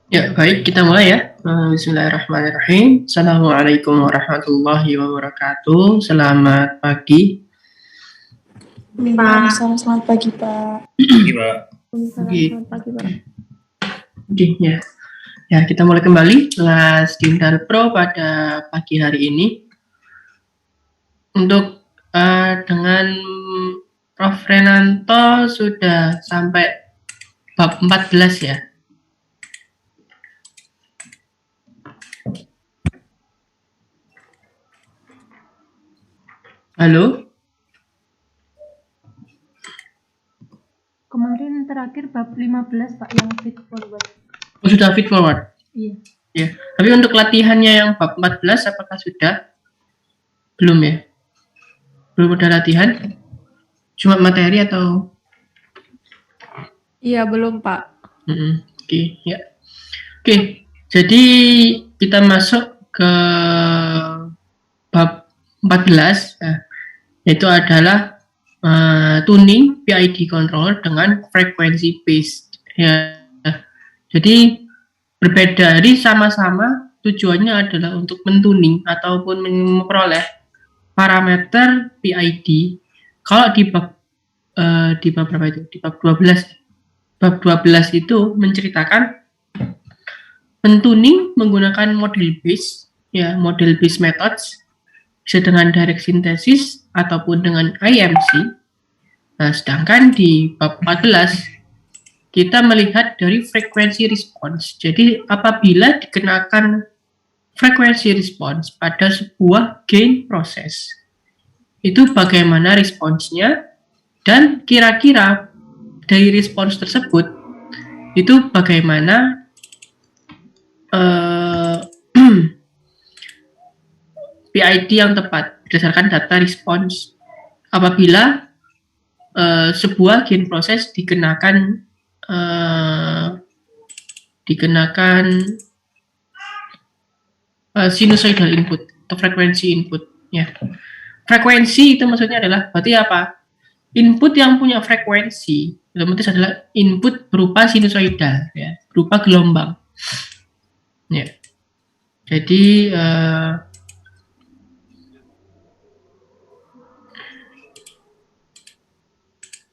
Ya, baik, kita mulai ya. Bismillahirrahmanirrahim. Assalamualaikum warahmatullahi wabarakatuh. Selamat pagi. Waalaikumsalam, selamat pagi, Pak. Selamat pagi, Pak. Oke, ya. Ya, kita mulai kembali kelas Dintal Pro pada pagi hari ini. Untuk dengan Prof. Renanto sudah sampai bab 14 ya. Halo? Kemarin terakhir bab 15 Pak yang feed forward. Oh, sudah feed forward? Iya. Ya. Tapi untuk latihannya yang bab 14 apakah sudah? Belum ya? Belum ada latihan? Cuma materi atau? Iya, belum, Pak. Oke, ya. Oke, jadi kita masuk ke bab 14, yaitu adalah tuning PID controller dengan frequency based. Ya. Jadi berbeda, jadi sama-sama tujuannya adalah untuk mentuning ataupun memperoleh parameter PID. Kalau di bab berapa itu? Di bab 12. Bab 12 itu menceritakan mentuning menggunakan model base, ya, model base methods, bisa dengan direct synthesis ataupun dengan IMC. Nah, sedangkan di bab 14 kita melihat dari frekuensi response. Jadi apabila dikenakan frekuensi response pada sebuah gain proses, itu bagaimana responsnya, dan kira-kira dari respons tersebut itu bagaimana PID yang tepat berdasarkan data respons apabila sebuah gain proses dikenakan sinusoidal input atau frekuensi input, ya. Frekuensi itu maksudnya adalah berarti apa? Input yang punya frekuensi otomatis adalah input berupa sinusoidal, ya, berupa gelombang. Ya. Jadi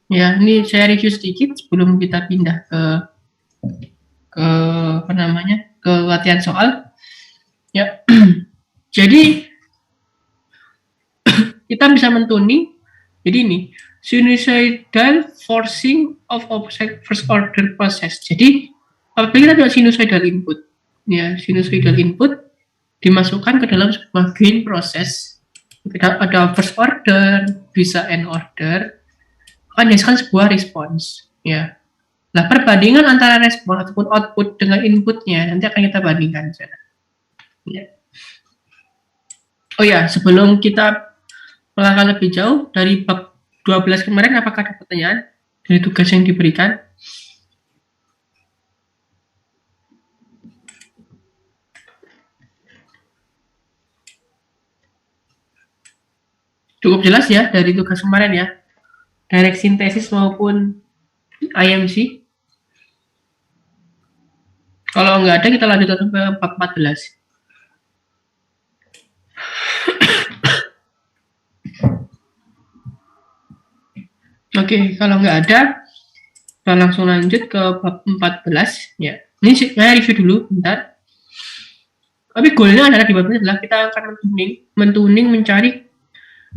ya, ini saya review sedikit sebelum kita pindah ke latihan soal. Ya. Jadi kita bisa mentuning. Jadi ini sinusoidal forcing of object first order process. Jadi apabila kita punya sinusoidal input, ya, sinusoidal input dimasukkan ke dalam sebuah gain proses, ada first order, bisa end order, akan dihasilkan sebuah respons, ya. Nah, perbandingan antara respon ataupun output dengan inputnya nanti akan kita bandingkan. Ya. Oh ya, sebelum kita melangkah lebih jauh dari bab 12 kemarin, apakah ada pertanyaan dari tugas yang diberikan? Cukup jelas ya dari tugas kemarin ya, direct synthesis maupun IMC. Kalau nggak ada, kita lanjut ke bab 14. Oke, kalau nggak ada, kita langsung lanjut ke bab 14. Ya, ini saya review dulu bentar. Tapi goalnya adalah di bab ini adalah kita akan mentuning mencari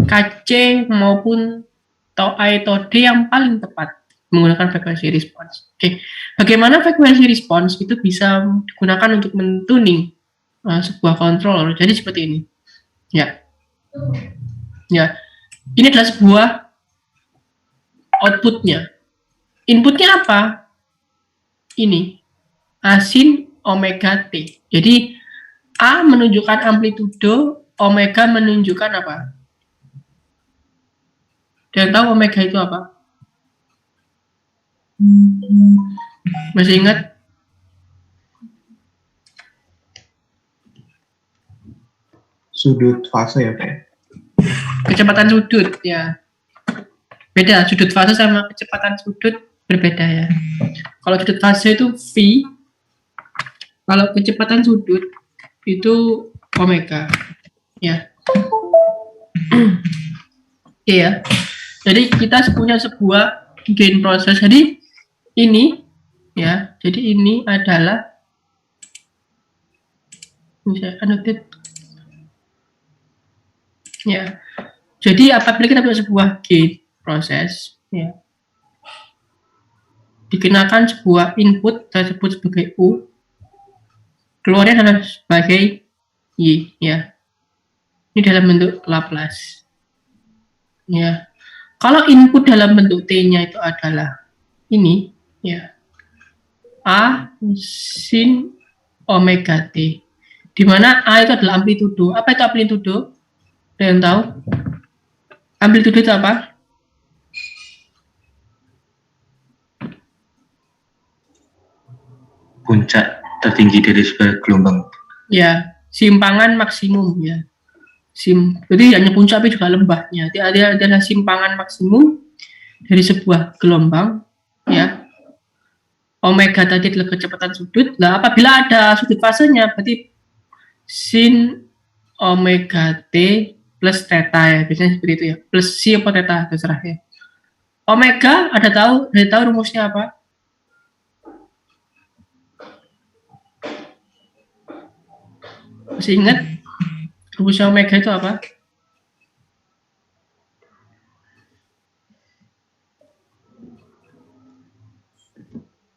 kacing maupun atau D yang paling tepat menggunakan frekuensi response. Oke, bagaimana frekuensi response itu bisa digunakan untuk mentuning sebuah controller? Jadi seperti ini. Ya, ya, ini adalah sebuah outputnya. Inputnya apa? Ini asin omega T. Jadi A menunjukkan amplitudo, omega menunjukkan apa? Dan tahu omega itu apa? Masih ingat? Sudut fase ya, Pak? Kecepatan sudut, ya. Beda, sudut fase sama kecepatan sudut berbeda ya. Kalau sudut fase itu V, Kalau kecepatan sudut itu omega, ya. Oke ya. Jadi kita punya sebuah gain proses. Jadi ini, ya. Jadi ini adalah, ini saya annotate, ya. Jadi apabila kita punya sebuah gain proses, ya, dikenakan sebuah input tersebut sebagai U, keluarnya adalah sebagai Y, ya. Ini dalam bentuk Laplace, ya. Kalau input dalam bentuk T-nya itu adalah ini, ya, A sin omega T, di mana A itu adalah amplitudo. Apa itu amplitudo? Ada yang tahu? Amplitudo itu apa? Puncak tertinggi dari sebuah gelombang. Ya, simpangan maksimum, ya. Jadi hanya puncak tapi juga lembahnya. Dia adalah simpangan maksimum dari sebuah gelombang, ya. Omega tadi adalah kecepatan sudut. Nah, apabila ada sudut fasenya, berarti sin omega T plus theta, ya. Biasanya seperti itu, ya. Plus si atau theta, terserah, ya. Omega, ada tahu rumusnya apa? Masih ingat? Rumusnya omega itu apa?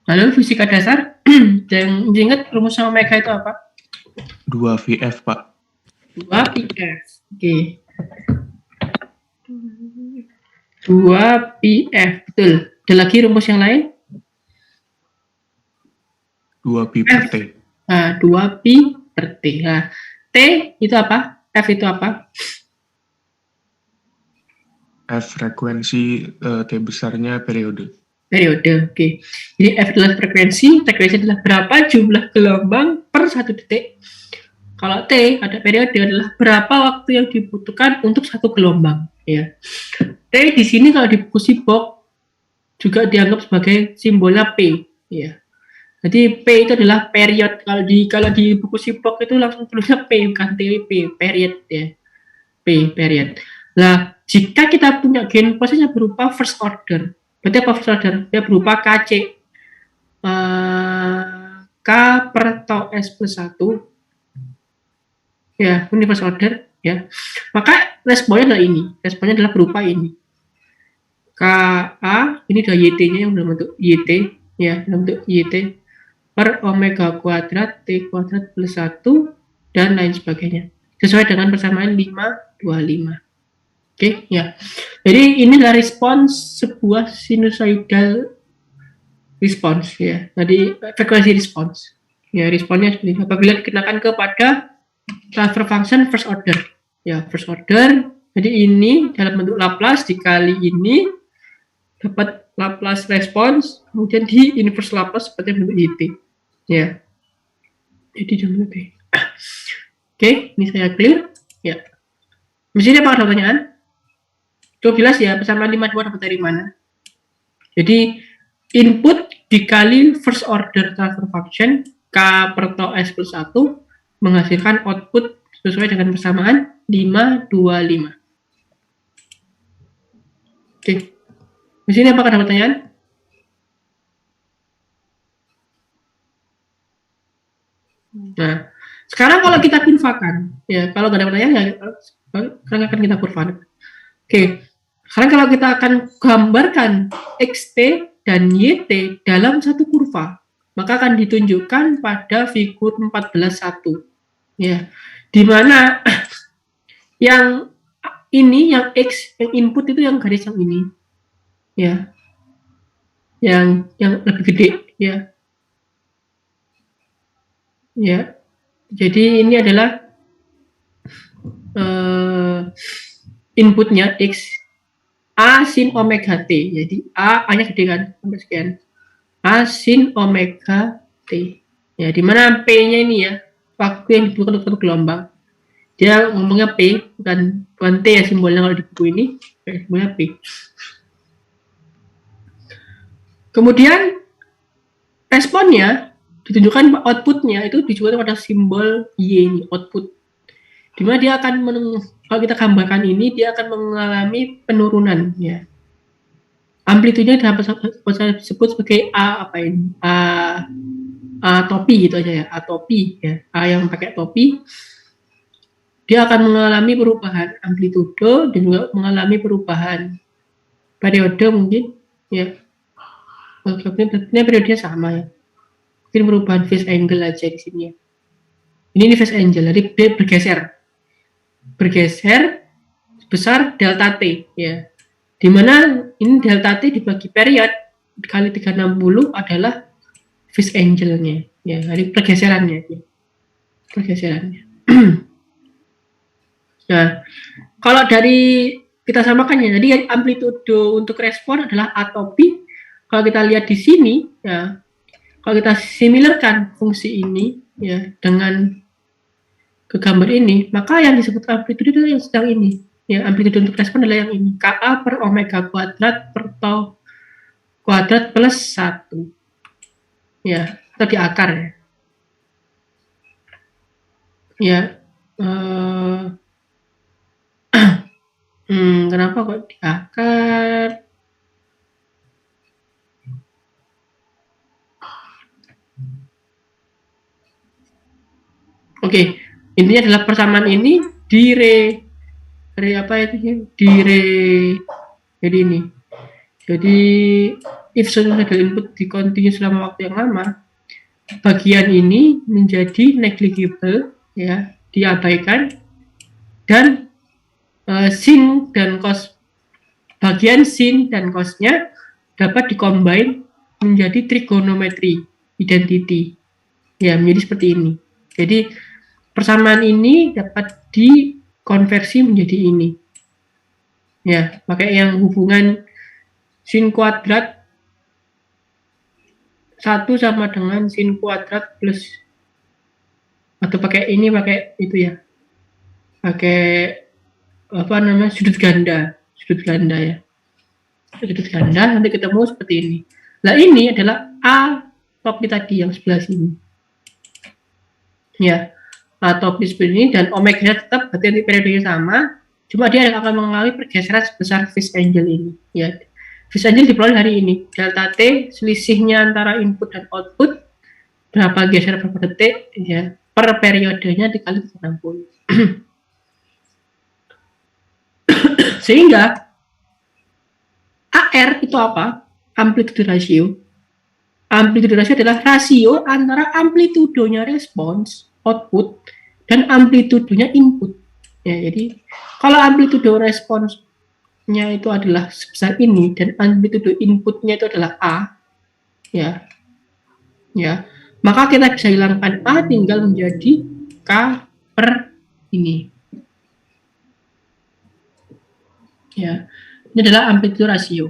Lalu fisika dasar, yang ingat rumusnya omega itu apa? 2VF, Pak. 2PF. Oke. 2PF, betul. Ada lagi rumus yang lain? 2pi per T. Nah, 2pi per T. Nah, T itu apa? F itu apa? F frekuensi, T besarnya periode. Periode, oke. Jadi F adalah frekuensi adalah berapa jumlah gelombang per 1 detik. Kalau T, ada periode adalah berapa waktu yang dibutuhkan untuk satu gelombang, ya. T di sini kalau di buku Seaborg juga dianggap sebagai simbolnya P, ya. Jadi P itu adalah period. Kalau di buku Seaborg itu langsung tulisnya P, bukan T, P, period, ya. P, period. Nah, jika kita punya gain prosesnya berupa first order, berarti apa first order? Dia berupa KC, K per tau S plus 1, ya, ini first order, ya. Maka responnya adalah ini, responnya adalah berupa ini. KA, ini adalah YT-nya yang dalam bentuk YT, ya, dalam bentuk YT per omega kuadrat T kuadrat plus 1 dan lain sebagainya. Sesuai dengan persamaan 525. Oke, ya. Jadi ini adalah respons sebuah sinusoidal response, ya. Tadi frekuensi respons. Ya, responnya seperti ini. Apabila dikenakan kepada transfer function first order. Ya, first order. Jadi ini dalam bentuk Laplace dikali ini dapat Laplace response, kemudian di inverse Laplace seperti bentuk YT. Ya. Jadi dalam bentuk. Oke, ini saya clear. Ya. Di sini apa ada pertanyaan? Coba jelas ya, persamaan 52 dapat dari mana? Jadi input dikali first order transfer function K per tau S plus 1 menghasilkan output sesuai dengan persamaan 525. Oke. Di sini apakah ada pertanyaan? Nah, sekarang kalau kita kurvakan, ya, kalau nggak ada pertanyaan, ya, sekarang akan kita kurvakan. Oke. Sekarang kalau kita akan gambarkan XT dan YT dalam satu kurva, maka akan ditunjukkan pada figur 14.1. Ya, di mana yang ini, yang X, yang input itu yang garis yang ini. Ya. Yang lebih gede, ya. Ya. Jadi ini adalah inputnya X, A sin omega T. Jadi A-nya gede kan, sampai sekian. A sin omega T. Ya, di mana P-nya ini ya, waktu yang dibutuhkan untuk satu gelombang. Dia ngomongnya P, bukan T ya simbolnya kalau di buku ini. Simbolnya P. Kemudian responnya ditunjukkan outputnya itu ditunjukkan pada simbol Y ini, output. Dimana dia akan kalau kita gambarkan ini, dia akan mengalami penurunan ya. Amplitudenya dapat disebut sebagai A apa ini? A topi gitu aja ya, A topi ya. A yang pakai topi. Dia akan mengalami perubahan amplitudo dan juga mengalami perubahan periode mungkin ya. Ini periodenya sama ya. Mungkin perubahan phase angle aja di sini ya. Ini phase angle, jadi dia bergeser besar delta T ya. Dimana ini delta T dibagi period kali 360 adalah phase angle-nya ya, jadi pergeserannya ya. Pergeserannya. Nah, kalau dari kita samakan ya, jadi amplitudo untuk respon adalah A topi. Kalau kita lihat di sini ya, kalau kita similarkan fungsi ini ya dengan ke gambar ini, maka yang disebut amplitudo itu yang sedang ini. Ya, amplitudo untuk respon adalah yang ini, Ka per omega kuadrat per tau kuadrat plus 1. Ya, atau di akar ya. Ya, kenapa kok di akar? Oke, intinya adalah persamaan ini jadi ini. Jadi if sinusoidal input di continue selama waktu yang lama, bagian ini menjadi negligible ya, diabaikan, dan sin dan cos, bagian sin dan cosnya dapat dikombin menjadi trigonometry identity ya, menjadi seperti ini. Jadi persamaan ini dapat dikonversi menjadi ini ya, pakai yang hubungan sin kuadrat 1 sama dengan sin kuadrat plus, atau pakai ini, pakai itu ya, pakai apa namanya, sudut ganda ya, sudut ganda, nanti ketemu seperti ini. Nah ini adalah A topi tadi yang sebelah sini ya, A topi seperti ini, dan omega tetap berarti nanti periodenya sama, cuma dia akan mengalami pergeseran sebesar phase angle ini ya. Phase angle diperoleh hari ini, delta T selisihnya antara input dan output berapa geser berapa detik ya, per periodenya dikali 60. Sehingga AR itu apa? Amplitude ratio. Amplitude ratio adalah rasio antara amplitudonya respons output dan amplitudonya input ya. Jadi kalau amplitudo responsnya itu adalah sebesar ini dan amplitudo inputnya itu adalah A ya, maka kita bisa hilangkan A, tinggal menjadi K per ini ya. Ini adalah amplitude ratio.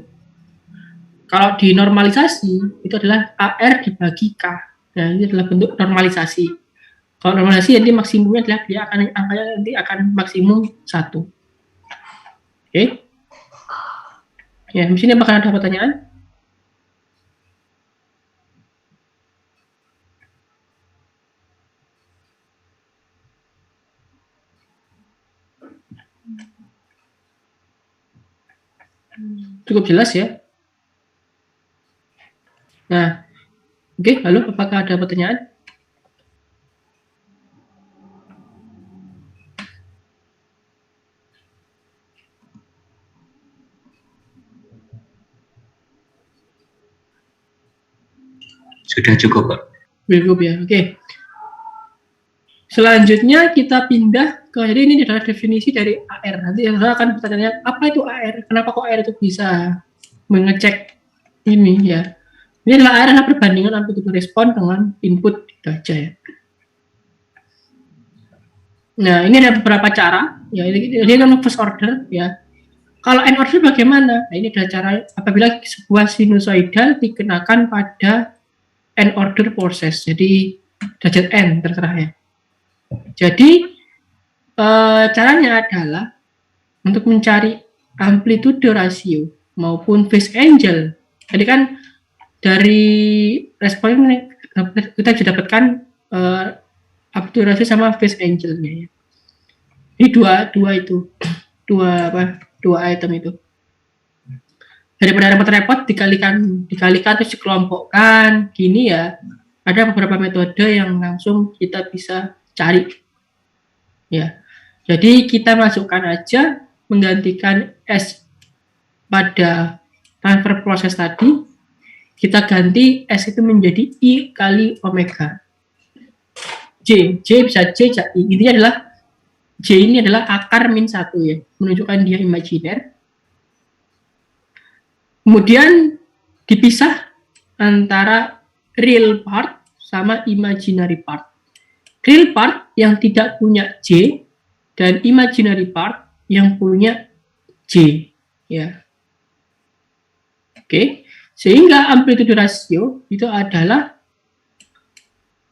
Kalau dinormalisasi itu adalah AR dibagi K. Nah, ini adalah bentuk normalisasi. Kalau normalisasi nanti maksimumnya adalah dia akan angkanya nanti akan maksimum 1. Oke. Ya, di sini apakah ada pertanyaan? Cukup jelas ya. Nah, oke, lalu apakah ada pertanyaan? Sudah cukup, Pak. Cukup ya, oke. Selanjutnya kita pindah ke, jadi ini adalah definisi dari AR. Nanti yang akan bertanya, apa itu AR? Kenapa kok AR itu bisa mengecek ini ya? Ini adalah AR adalah perbandingan amplitude respon dengan input itu aja ya. Nah, ini ada beberapa cara ya. Ini kan first order ya. Kalau n order bagaimana? Nah, ini adalah cara apabila sebuah sinusoidal dikenakan pada n order process. Jadi derajat n terserah ya. Jadi caranya adalah untuk mencari amplitude ratio maupun phase angle. Jadi kan dari respon kita bisa dapatkan obturasi sama phase angle-nya ya. Ini dua item itu. Daripada repot-repot dikalikan terus dikelompokkan gini ya, ada beberapa metode yang langsung kita bisa cari ya. Jadi kita masukkan aja menggantikan S pada transfer proses tadi, kita ganti S itu menjadi I kali omega J bisa J, intinya adalah J ini adalah akar min 1 ya, menunjukkan dia imajiner. Kemudian dipisah antara real part sama imaginary part. Real part yang tidak punya J dan imaginary part yang punya J ya. Oke, sehingga amplitude ratio itu adalah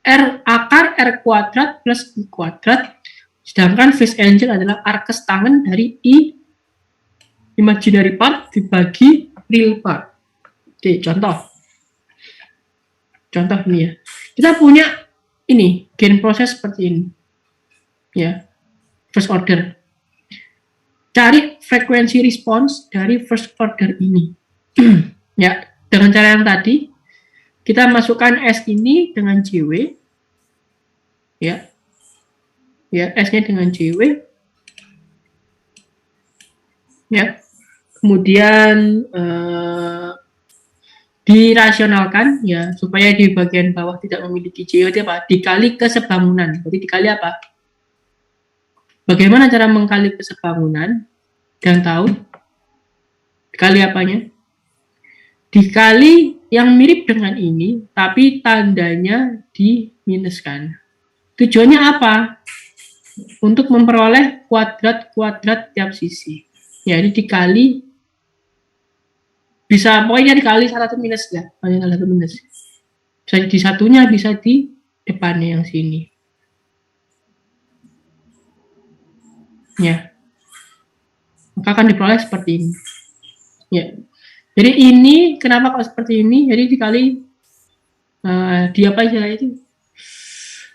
R akar R kuadrat plus I kuadrat, sedangkan phase angle adalah arkes tangen dari I imaginary part dibagi real part. Oke, contoh ini ya. Kita punya ini gain proses seperti ini ya, first order. Cari frekuensi respons dari first order ini ya, dengan cara yang tadi kita masukkan S ini dengan JW ya, S-nya dengan JW ya. Kemudian dirasionalkan ya, supaya di bagian bawah tidak memiliki JW itu apa? Dikali kesebangunan. Jadi dikali apa? Bagaimana cara mengkali kesebangunan? Yang tahu? Dikali apanya? Dikali yang mirip dengan ini, tapi tandanya diminuskan. Tujuannya apa? Untuk memperoleh kuadrat-kuadrat tiap sisi. Jadi dikali, bisa pokoknya dikali salah satu minus ya, salah satu minus. Bisa di satunya, bisa di depannya yang sini. Ya, maka akan diperoleh seperti ini. Ya, jadi ini kenapa kalau seperti ini? Jadi dikali di apa istilahnya itu?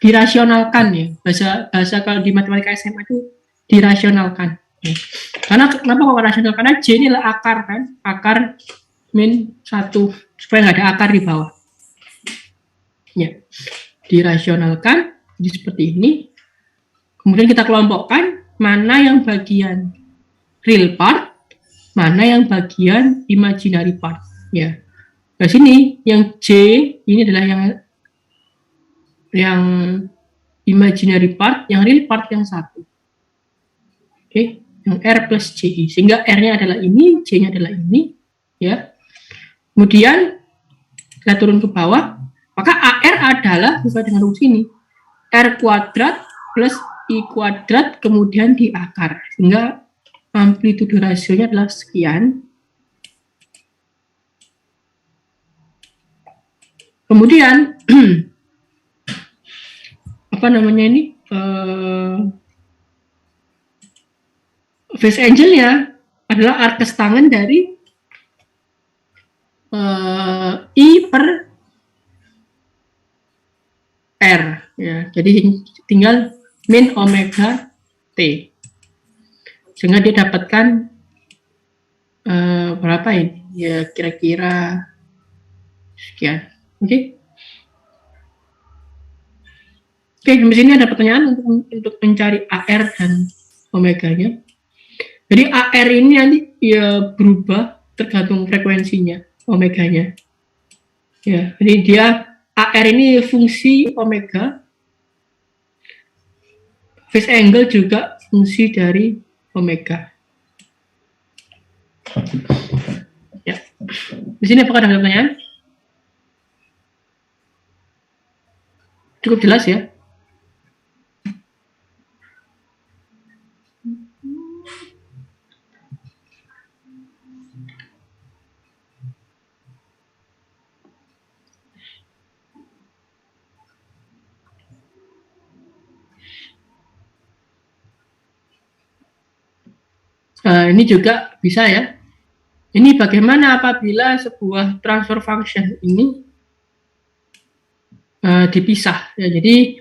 Dirasionalkan ya. Bahasa kalau di matematika SMA itu dirasionalkan. Ya. Karena kenapa kok rasional? Karena J ini adalah akar kan, akar min 1 supaya nggak ada akar di bawah. Ya, dirasionalkan jadi seperti ini. Kemudian kita kelompokkan mana yang bagian real part, mana yang bagian imaginary part. Ya, di sini yang J ini adalah yang imaginary part, yang real part yang 1. Oke, yang R plus JI, sehingga R-nya adalah ini, J-nya adalah ini, ya. Kemudian kita turun ke bawah, maka AR adalah sesuai dengan rumus ini, R kuadrat plus I kuadrat kemudian di akar, sehingga amplitude rasionya adalah sekian. Kemudian apa namanya ini, phase angle-nya adalah arkes tangen dari I per R ya. Jadi tinggal min omega T, sehingga dia dapatkan berapa ini ya, kira-kira sekian. Oke. Oke, di sini ada pertanyaan untuk mencari AR dan omega-nya. Jadi AR ini nanti ya berubah tergantung frekuensinya, omega-nya. Ya, jadi dia AR ini fungsi omega, phase angle juga fungsi dari omega. Ya, di sini apakah ada pertanyaan? Cukup jelas ya? Ini juga bisa ya. Ini bagaimana apabila sebuah transfer function ini dipisah ya. Jadi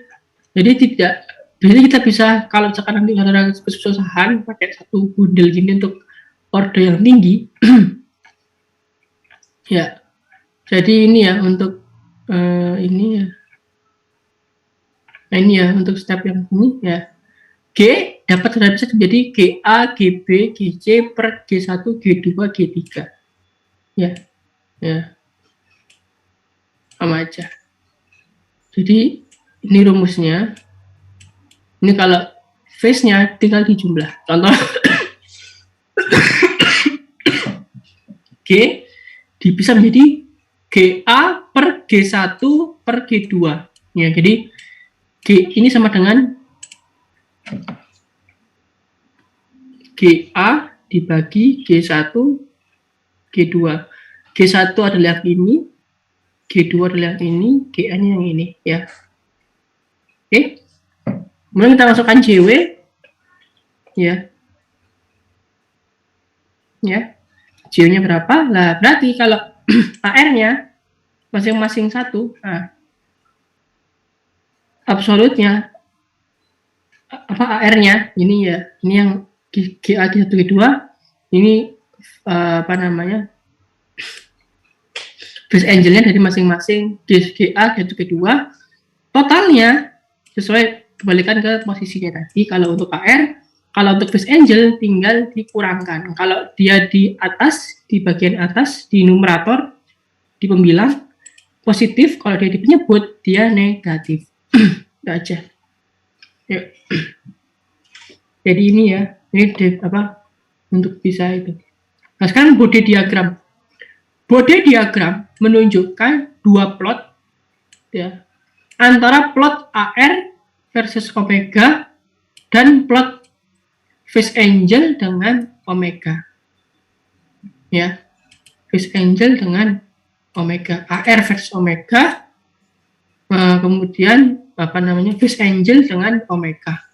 tidak, jadi kita bisa kalau misalkan nanti saudara kesusahan pakai satu bundel gini untuk order yang tinggi ya. Jadi ini ya untuk ini ya. Nah ini ya untuk step yang ini ya. G dapat saudara bisa menjadi GA, GB, GC per G1, G2, G3 ya. Ya. Sama aja. Jadi ini rumusnya. Ini kalau phase-nya tinggal dijumlah. Contoh G dipisah menjadi GA per G1 per G2. Ya, jadi G ini sama dengan GA dibagi G1 G2. G1 adalah yang ini, G2 adalah yang ini, GA-nya yang ini ya. Oke. Kemudian kita masukkan JW ya. Ya. JW-nya berapa? Lah, berarti kalau AR-nya masing-masing satu, nah, absolutnya apa AR-nya ini ya, ini yang GA G1 G2, ini apa namanya, phase angle-nya dari masing-masing GA G1 G2, totalnya sesuai kembalikan ke posisinya tadi. Kalau untuk AR, kalau untuk phase angle tinggal dikurangkan. Kalau dia di atas, di bagian atas, di numerator, di pembilang positif, kalau dia di penyebut dia negatif. Itu aja. Yuk. Jadi ini ya, ini apa untuk bisa itu. Nah sekarang body diagram. Body diagram menunjukkan dua plot ya, antara plot AR versus omega dan plot phase angle dengan omega. Ya, phase angle dengan omega, AR versus omega, kemudian apa namanya phase angle dengan omega.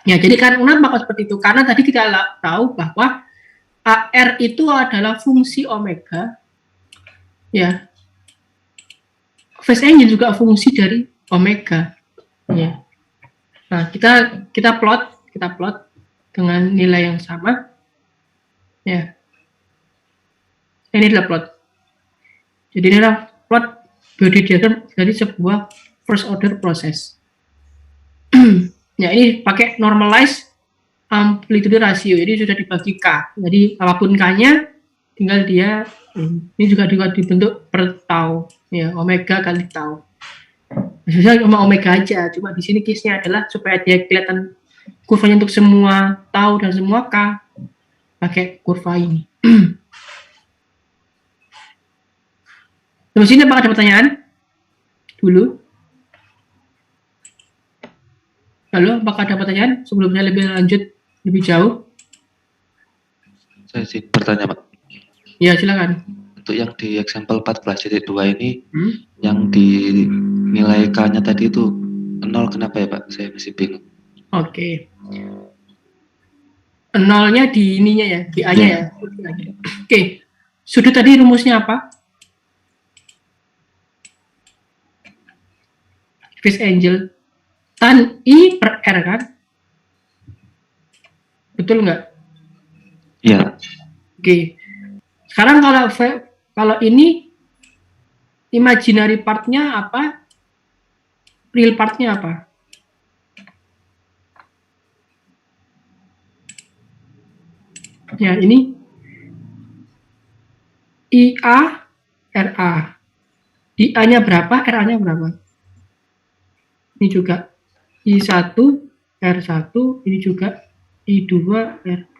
Ya, jadi kenapa kok seperti itu? Karena tadi kita tahu bahwa AR itu adalah fungsi omega, ya. Phase angle juga fungsi dari omega, ya. Nah, kita plot dengan nilai yang sama, ya. Ini adalah plot. Jadi ini adalah plot body diagram dari sebuah first order proses. Ya, ini pakai normalize amplitude ratio. Jadi sudah dibagi K. Jadi apapun K-nya tinggal dia ini juga dibentuk per tau. Ya, omega kali tau. Sebenarnya cuma omega aja. Cuma di sini case-nya adalah supaya dia kelihatan kurvanya untuk semua tau dan semua K pakai kurva ini. Terus ini apakah ada pertanyaan? Dulu. Halo, apakah ada pertanyaan sebelumnya lebih lanjut, lebih jauh? Saya sih bertanya, Pak. Ya, silakan. Untuk yang di example 14.2 ini, yang di nilai K-nya tadi itu 0, kenapa ya, Pak? Saya masih bingung. Oke. Nolnya di ininya ya, di A-nya ya. Oke. Sudut tadi rumusnya apa? Phase angle tan I per R kan? Betul nggak? Iya. Oke. Sekarang kalau ini imaginary part-nya apa? Real part-nya apa? Ya, ini IA RA. Di A-nya berapa? RA-nya berapa? Ini juga I1 R1, ini juga I2 R2.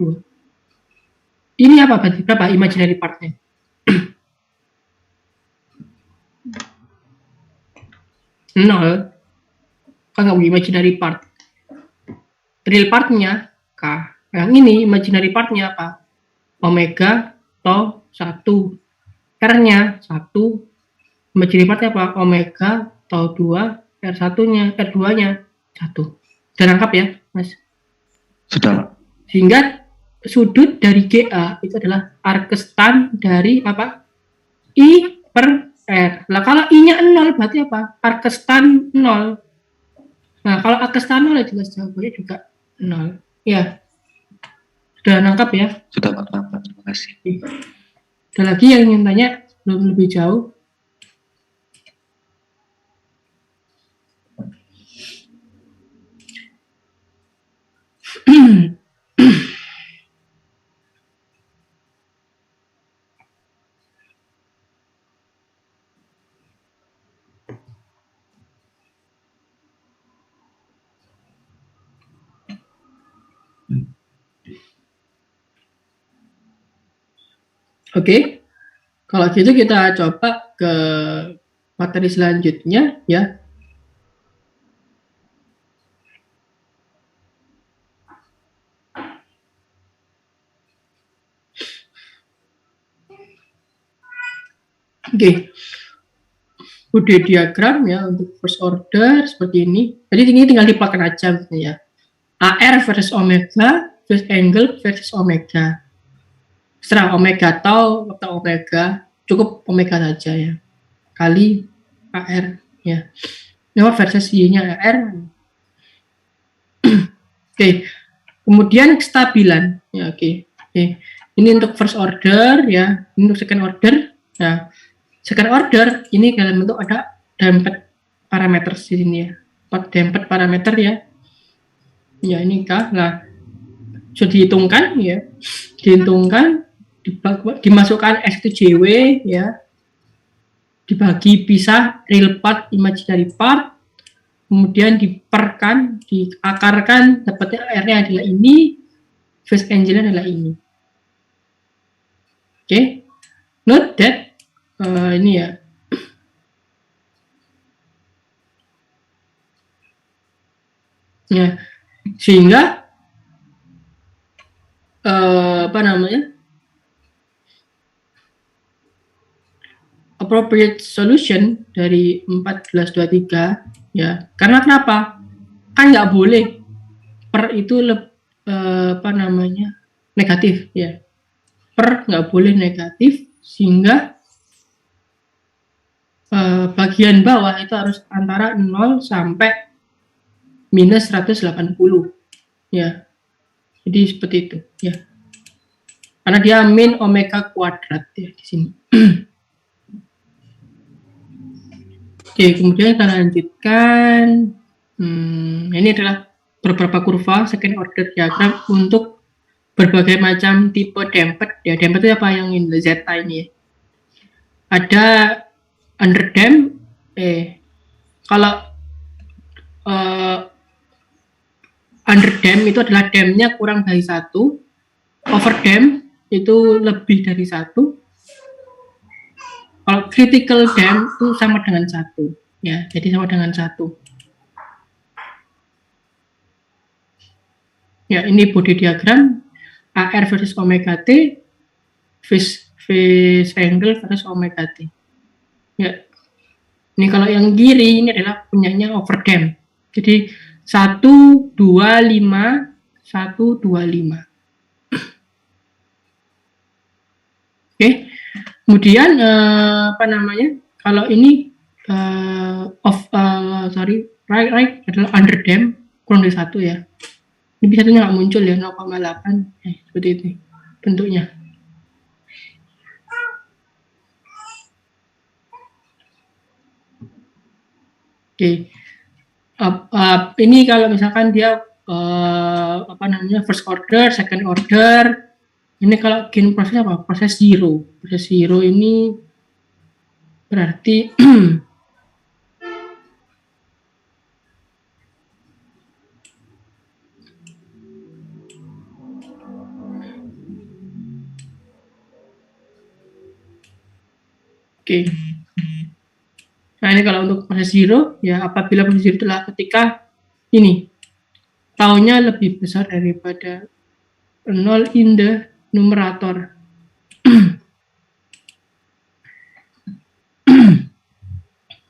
Ini apa berarti? Berapa imaginary part-nya? Nol. Kan nggak imaginary part. Real part-nya K. Yang ini imaginary part-nya apa? Omega tau 1. R-nya 1. Imaginary part-nya apa? Omega tau 2. R1-nya, R2-nya 1. Sudah lengkap ya, Mas? Sudah. Sehingga sudut dari GA itu adalah arkestan dari apa? I per R. Nah, kalau I-nya 0 berarti apa? Arkestan 0. Nah, kalau arkestan 0 ya jelas jawabannya juga 0. Ya. Sudah nangkap ya? Sudah Pak, Pak. Terima kasih. Ada lagi yang ingin tanya sebelum lebih jauh? Oke, kalau gitu kita coba ke materi selanjutnya ya. Oke, Bode diagram ya untuk first order seperti ini. Jadi ini tinggal dipakai aja ya. AR versus omega, phase angle versus omega. Setelah omega atau omega, cukup omega saja ya. Kali AR ya. Ini versus Y-nya AR. Oke. Kemudian kestabilan ya, oke. Ini untuk first order ya, ini untuk second order. Nah, second order ini dalam bentuk ada damped parameter di sini ya. Damped parameter ya. Ya ini K. Nah, sudah dihitungkan ya. Dimasukkan X itu JW ya. Dibagi pisah real part, imaginary part. Kemudian diakarkan, dapatnya R-nya adalah ini, phase angle-nya adalah ini. Oke. Note that ini ya. Ya, sehingga apa namanya? Appropriate solution dari 1423 ya. Karena kenapa? Kan nggak boleh per itu apa namanya? Negatif ya. Per nggak boleh negatif sehingga bagian bawah itu harus antara 0 sampai minus 180 ya. Jadi seperti itu ya. Karena dia min omega kuadrat ya di sini. Oke, kemudian kita lanjutkan. Ini adalah beberapa kurva second order diagram untuk berbagai macam tipe damped ya. Damped itu apa yang ini zeta ini ya. Ada underdamp. Kalau underdamp itu adalah dampnya kurang dari 1, overdamp itu lebih dari 1, kalau critical damp itu sama dengan 1 ya, jadi sama dengan 1 ya. Ini body diagram AR versus omega T, phase angle versus omega T ya. Ini kalau yang kiri ini adalah punyanya overdamp, jadi 125 125. Oke. Kemudian apa namanya? Kalau ini right adalah underdamp kurang dari 1 ya. Ini bisa nggak muncul ya 0,8 seperti itu bentuknya. Oke. Ini kalau misalkan dia apa namanya first order, second order, ini kalau gain proses apa? Proses zero. Proses zero ini berarti oke. Nah ini kalau untuk proses zero ya, apabila proses zero itulah ketika ini taunya lebih besar daripada 0 in the numerator.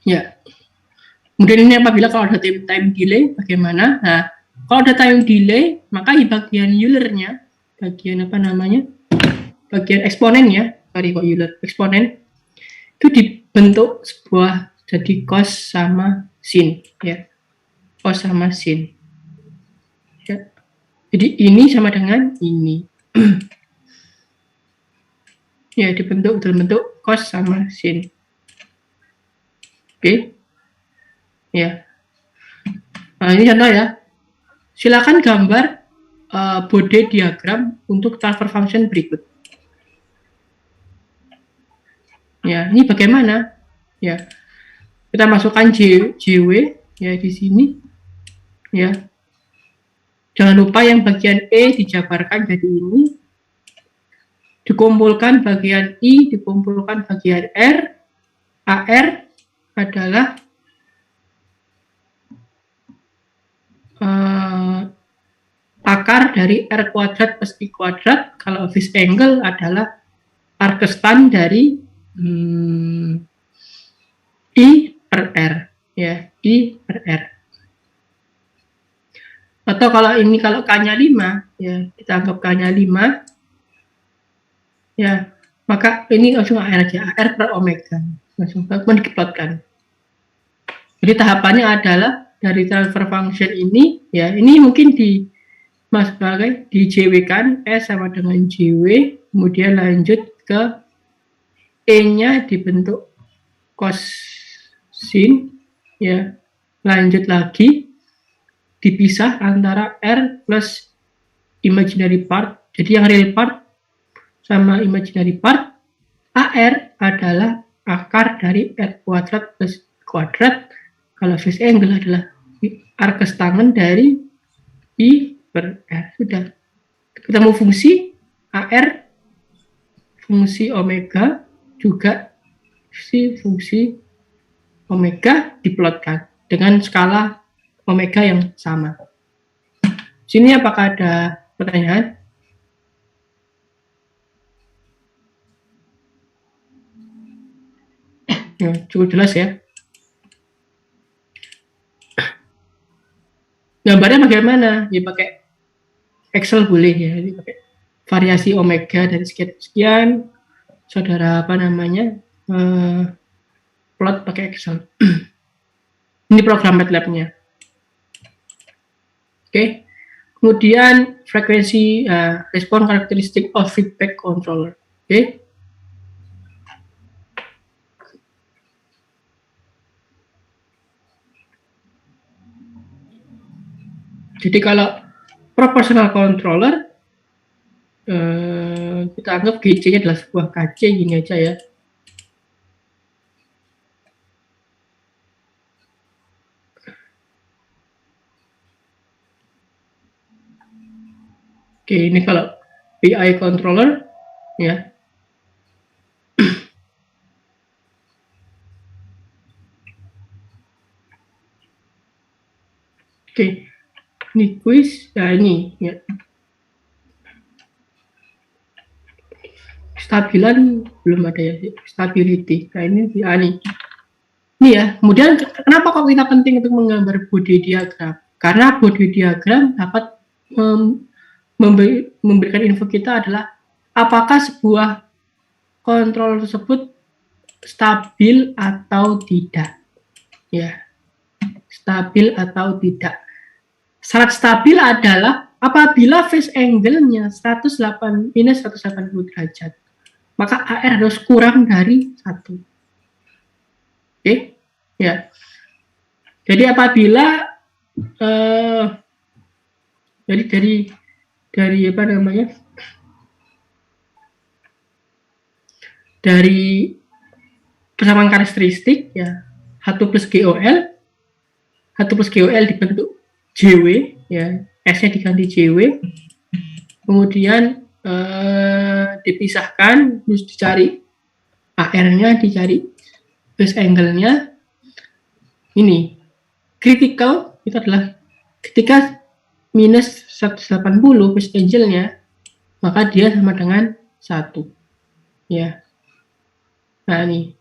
Ya. Kemudian ini apabila kalau ada time delay bagaimana? Nah, kalau ada time delay maka di bagian Euler-nya, bagian apa namanya? Bagian eksponennya, Euler eksponen itu dibentuk sebuah jadi cos sama sin, ya, cos sama sin. Ya. Jadi ini sama dengan ini. Ya, dibentuk dalam bentuk cos sama sin. Oke. Ya. Nah, ini contoh ya. Silakan gambar Bode diagram untuk transfer function berikut. Ya, ini bagaimana? Ya. Kita masukkan JW ya di sini. Ya. Jangan lupa yang bagian E dijabarkan jadi ini. Dikumpulkan bagian I, dikumpulkan bagian R. AR adalah akar dari R kuadrat plus I kuadrat. Kalau office angle adalah arkestan dari I per R, ya, I per R. Atau kalau ini kalau K-nya 5, ya, kita anggap K-nya 5, ya, maka ini langsung AR aja, AR per omega, langsung diplotkan. Jadi tahapannya adalah dari transfer function ini, ya, ini mungkin di JW-kan, S sama dengan JW, kemudian lanjut ke E-nya dibentuk cos sin, ya, lanjut lagi dipisah antara R plus imaginary part. Jadi yang real part sama imaginary part. AR adalah akar dari R kuadrat plus kuadrat. Kalau phase angle adalah arkes tangen dari I per R. Sudah ketemu fungsi AR, fungsi omega, juga fungsi omega diplotkan dengan skala omega yang sama. Sini apakah ada pertanyaan? Ya, cukup jelas ya. Gambarnya bagaimana? Ya pakai Excel boleh ya, jadi pakai variasi omega dari sekian, saudara apa namanya, plot pakai Excel. Ini program MATLAB-nya. Oke. Kemudian frekuensi respon karakteristik of feedback controller. Oke. Jadi kalau proportional controller, kita anggap GC-nya adalah sebuah KC, gini aja ya. Oke, ini kalau PI controller, ya. Oke, ini quiz, ya ini, ya. Stabilan belum ada ya, stability. Nah ini nih. Ini ya, kemudian kenapa kok kita penting untuk menggambar Bode diagram? Karena Bode diagram dapat memberikan info kita adalah apakah sebuah kontrol tersebut stabil atau tidak. Ya, stabil atau tidak. Syarat stabil adalah apabila phase angle-nya minus 180 derajat. Maka AR harus kurang dari 1. Oke, ya. Jadi apabila dari apa namanya? Dari persamaan karakteristik ya, H2 plus GOL dibentuk JW ya, S-nya diganti JW. Kemudian dipisahkan, terus dicari AR-nya, dicari phase angle-nya. Ini critical itu adalah ketika minus 180 phase angle-nya, maka dia sama dengan 1. Ya. Nah, ini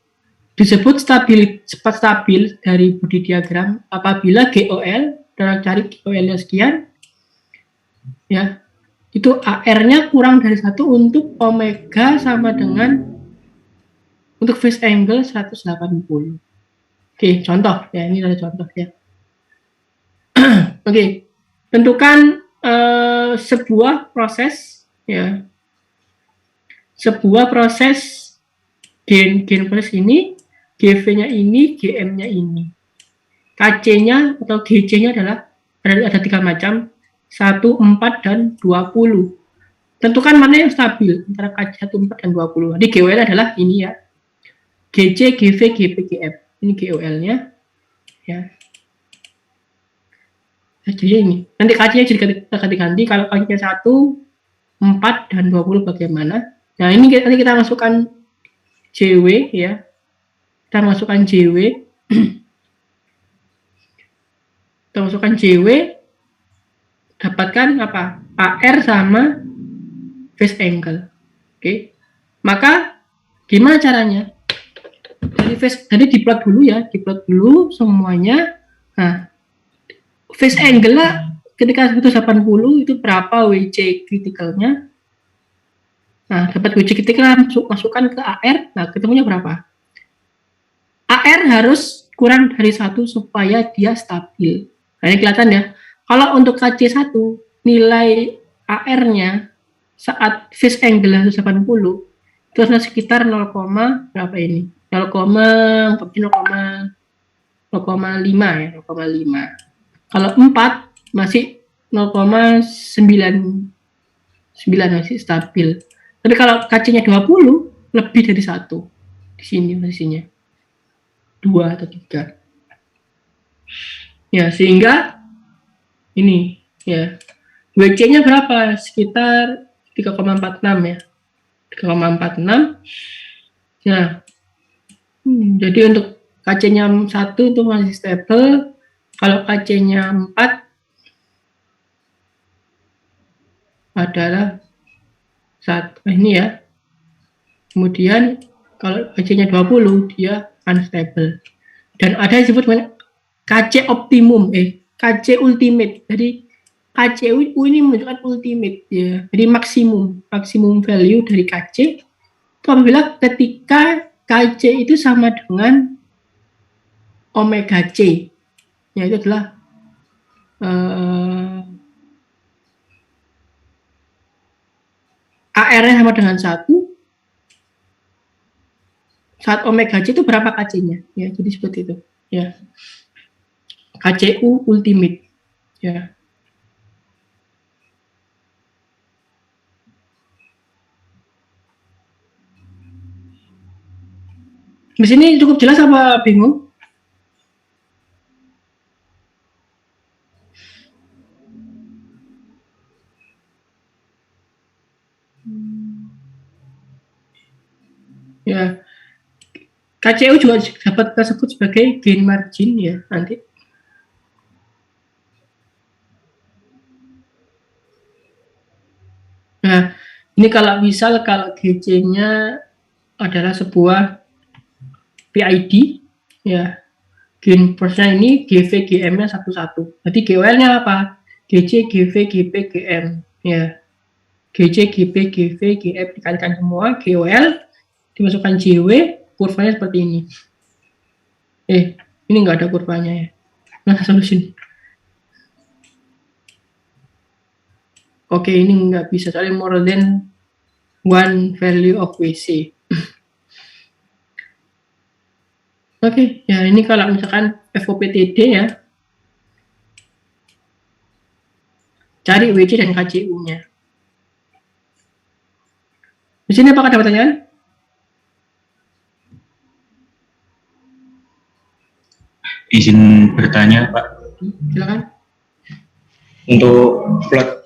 disebut cepat stabil dari Bode diagram apabila GOL, kita cari GOL-nya sekian, ya. Itu AR-nya kurang dari 1 untuk omega sama dengan Untuk phase angle 180. Oke, contoh ya, ini ada contoh ya. Oke, tentukan sebuah proses ya, sebuah proses gain proses ini, GV-nya ini, GM-nya ini. KC-nya atau GC-nya adalah ada 3 macam, 1, 4, dan 20. Tentukan mana yang stabil antara KC 1, 4, dan 20. Jadi GOL adalah ini ya, GC, GV, GP, GM. Ini GOL-nya ya. Jadi ini nanti KC-nya jadi ganti-ganti. Kalau KC-nya 1, 4, dan 20 bagaimana? Nah ini nanti kita masukkan JW ya. Kita masukkan JW. Kita masukkan JW. Dapatkan apa? AR sama phase angle. Oke. Maka gimana caranya? Jadi diplot dulu ya, diplot dulu semuanya. Nah, phase angle lah ketika 180 itu berapa WC kritikalnya. Nah, dapat WC kritikal masukkan ke AR. Nah, ketemunya berapa? AR harus kurang dari 1 supaya dia stabil. Nah, ini kelihatan ya. Kalau untuk KC1 nilai AR-nya saat phase angle 180 itu sekitar 0, berapa ini? 0,5 ya, 0,5. Kalau 4 masih 0,99 masih stabil. Tapi kalau KC-nya 20 lebih dari 1. Di sini posisinya 2 atau 3. Ya, sehingga ini ya. WC-nya berapa? Sekitar 3,46 ya. 3,46. Nah, jadi untuk KC-nya 1 itu masih stable. Kalau KC-nya 4 adalah ini ya. Kemudian kalau KC-nya 20 dia unstable. Dan ada yang disebut KC optimum, KC ultimate. Jadi KC ini menunjukkan ultimate ya. Jadi maksimum value dari KC itu apabila ketika KC itu sama dengan omega C. Ya, itu adalah AR-nya sama dengan 1. Saat omega C itu berapa KC-nya? Ya, jadi seperti itu. Ya. KCU ultimate. Ya. Di sini cukup jelas apa bingung? Ya, KCU juga dapat kita sebut sebagai gain margin ya nanti. Nah, ini kalau misal kalau GC-nya adalah sebuah PID ya, gain persen ini GV GM-nya 1. Jadi GOL-nya apa? GC GV GP GM ya. GC GP GV GM dikalikan semua, GOL dimasukkan JW, kurvanya seperti ini. Ini nggak ada kurvanya ya. Nah, solusi. Oke, ini nggak bisa soalnya more than one value of WC. Oke, ya ini kalau misalkan FOPTD ya, cari WC dan KCU-nya. Di sini apakah ada pertanyaan? Izin bertanya, Pak. Silakan. Untuk plot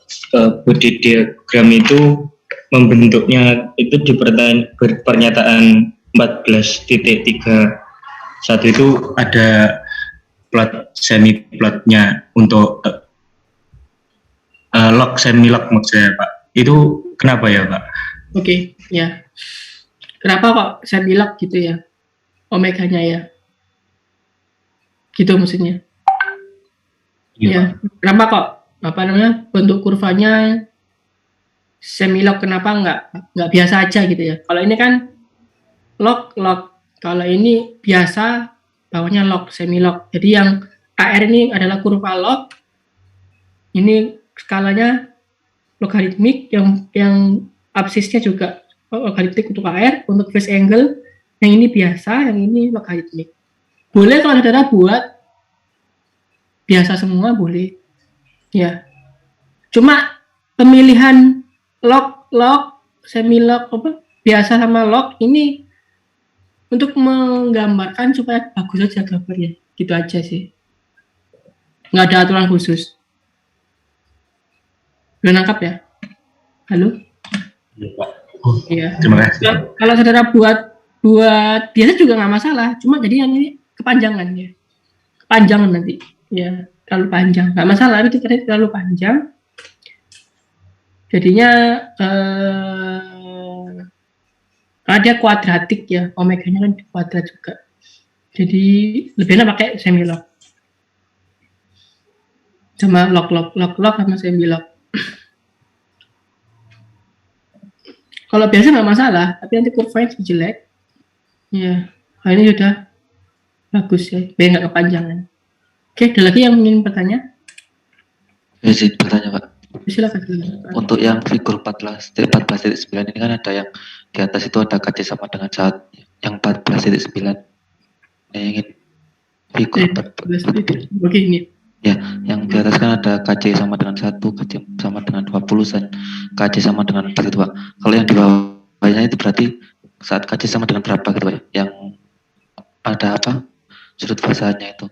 body diagram itu membentuknya itu di pernyataan 14.31 itu ada plot semi plotnya untuk log semi log maksudnya Pak. Itu kenapa ya Pak? Oke, ya. Kenapa kok semi log gitu ya? Omeganya ya. Gitu maksudnya. Ya. Kenapa kok bentuk kurvanya semi log, kenapa nggak biasa aja gitu ya? Kalau ini kan log. Kalau ini biasa bawahnya log, semi log. Jadi yang AR ini adalah kurva log. Ini skalanya logaritmik, yang absisnya juga logaritmik untuk AR. Untuk phase angle yang ini biasa, yang ini logaritmik. Boleh kalau saudara buat biasa semua boleh. Ya. Cuma pemilihan log, semi log, biasa sama log ini untuk menggambarkan supaya bagus aja gambarnya. Gitu aja sih. Nggak ada aturan khusus. Udah nangkap ya? Halo? Iya, Pak. Iya. Terima kasih. Kalau saudara buat biasa juga nggak masalah. Cuma jadi yang ini kepanjangan ya. Kepanjangan nanti. Ya, terlalu panjang. Nggak masalah, itu terlalu panjang. Jadinya karena dia kuadratik ya, omeganya kan kuadrat juga. Jadi lebih enak pakai semi log. Sama log sama semi log. Kalau biasa nggak masalah, tapi nanti kurvanya jelek. Ya, hal ini sudah bagus ya, biar nggak kepanjangan. Oke, ada lagi yang ingin bertanya? Izin bertanya Pak. Silakan. Untuk yang figur 14.9 ini kan ada yang di atas itu ada KC sama dengan saat yang 14.9. Nah, yang ingin figur 14. Begini. Ya, yang di atas kan ada KC sama dengan 1, KC sama dengan 20, dan KC sama dengan 4 gitu Pak. Kalau yang di bawahnya itu berarti saat KC sama dengan berapa gitu Pak? Yang ada apa? Sudut fasahannya itu.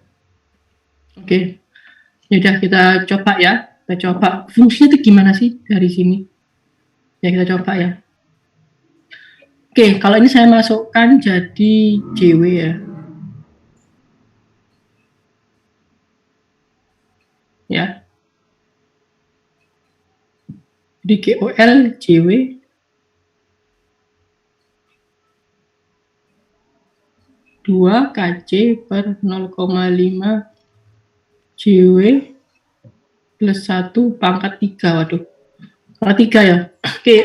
Oke. Yaudah kita coba ya. Kita coba fungsinya itu gimana sih dari sini. Ya kita coba ya. Oke, kalau ini saya masukkan jadi JW ya. Ya. Jadi GOL JW dua KC per 0,5 JW plus 1 pangkat 3. Waduh. Pangkat 3 ya. Oke.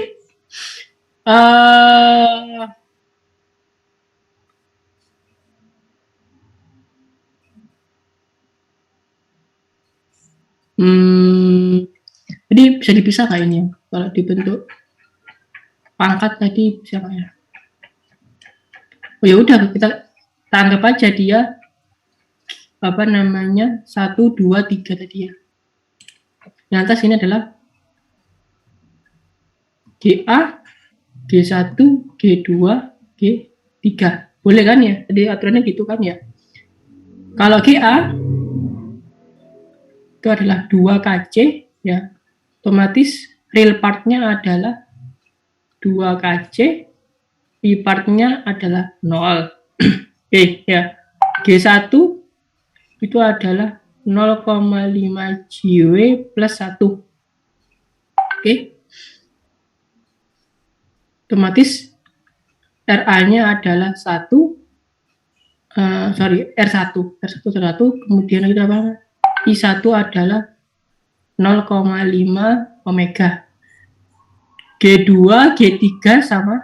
Jadi bisa dipisah kayak ini ya. Kalau dibentuk pangkat tadi bisa nggak ya? Oh ya udah, kita anggap aja dia apa namanya 1, 2, 3 tadi ya. Yang atas ini adalah GA, G1, G2, G3. Boleh kan ya? Jadi aturannya gitu kan ya. Kalau GA itu adalah 2 KC ya. Otomatis real partnya adalah 2 KC, pi partnya adalah 0. Oke ya. G1 itu adalah 0,5 JW plus 1. Oke. Otomatis RA-nya adalah 1. R1. Kemudian kita apa? I1 adalah 0,5 omega. G2, G3 sama.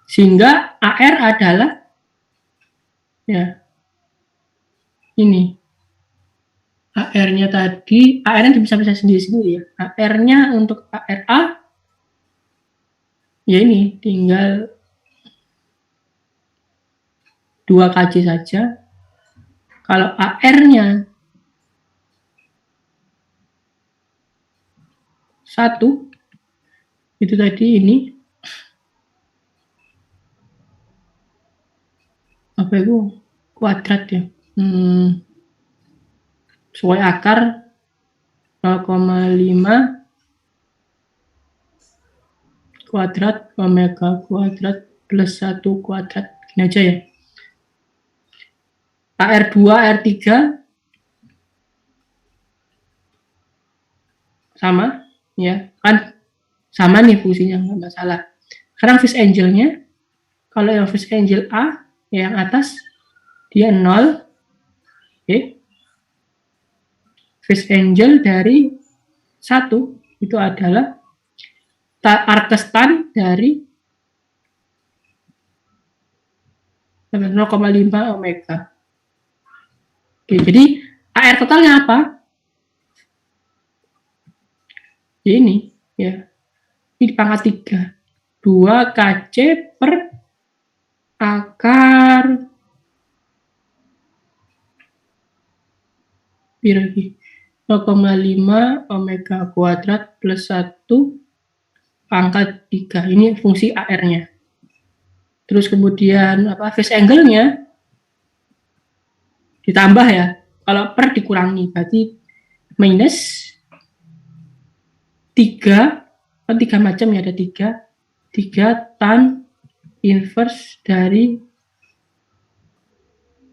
Sehingga AR adalah ya ini. AR-nya tadi, AR-nya bisa sendiri-sendiri ya. AR-nya untuk ARA ya ini tinggal 2 KC saja. Kalau AR-nya 1 itu tadi ini apa itu kuadrat ya. Sesuai akar 0,5 kuadrat omega kuadrat plus 1 kuadrat. Gini aja ya. AR2, AR3 sama ya, kan sama nih fungsinya, nggak masalah. Sekarang phase angle-nya, kalau yang phase angle A yang atas dia 0. Oke. Phase angle dari 1 itu adalah arcus tan dari 0,5 omega. Oke, jadi AR totalnya apa? Ini ya. Ini pangkat 3. 2 KC per akar lagi 0,5 omega kuadrat plus 1 pangkat 3. Ini fungsi AR-nya. Terus kemudian phase angle-nya ditambah ya. Kalau per dikurangi berarti minus 3, kan 3 macam ya, ada 3 tan inverse dari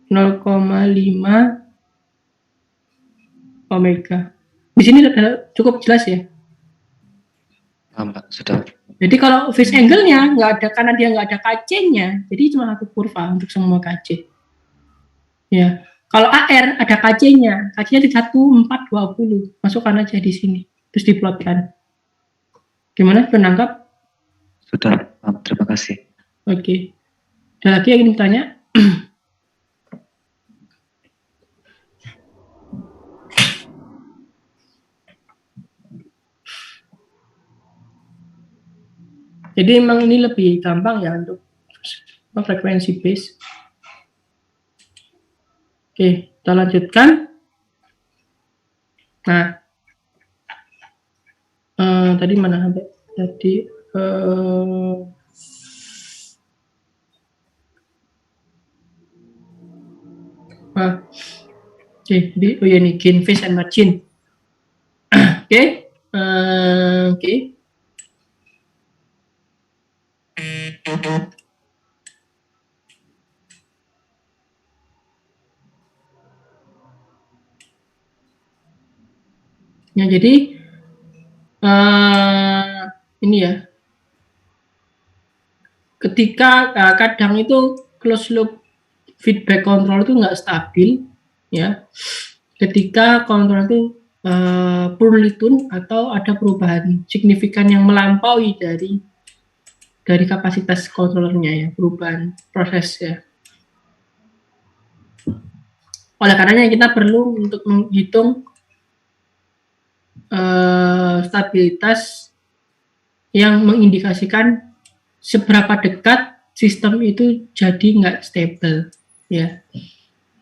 0,5 omega. Di sini cukup jelas ya. Pak, sudah. Jadi kalau phase angle-nya nggak ada, karena dia nggak ada KC-nya, jadi cuma satu kurva untuk semua KC. Ya, kalau AR ada KC-nya di 1420, masukkan aja di sini, terus diplotkan. Gimana, penangkap? Sudah, Pak, terima kasih. Oke. Ada lagi yang ingin bertanya? Jadi memang ini lebih gampang ya untuk frekuensi base. Oke, kita lanjutkan. Nah, tadi mana sampai? Tadi oke, jadi oh ya ini gain, phase and margin. Oke, oke. Ya, jadi ini ya, ketika kadang itu closed loop feedback control itu nggak stabil ya, ketika kontrol itu poorly tuned atau ada perubahan signifikan yang melampaui dari kapasitas kontrolernya ya, perubahan proses ya. Oleh karenanya kita perlu untuk menghitung stabilitas yang mengindikasikan seberapa dekat sistem itu jadi nggak stable ya.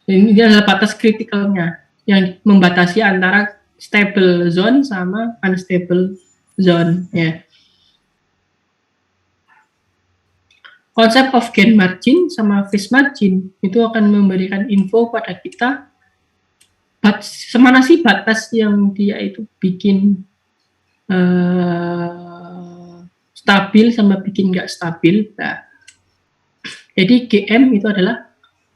Ini adalah batas kritikalnya yang membatasi antara stable zone sama unstable zone ya. Konsep of gain margin sama phase margin itu akan memberikan info pada kita semana sih batas yang dia itu bikin stabil sama bikin nggak stabil. Nah, jadi GM itu adalah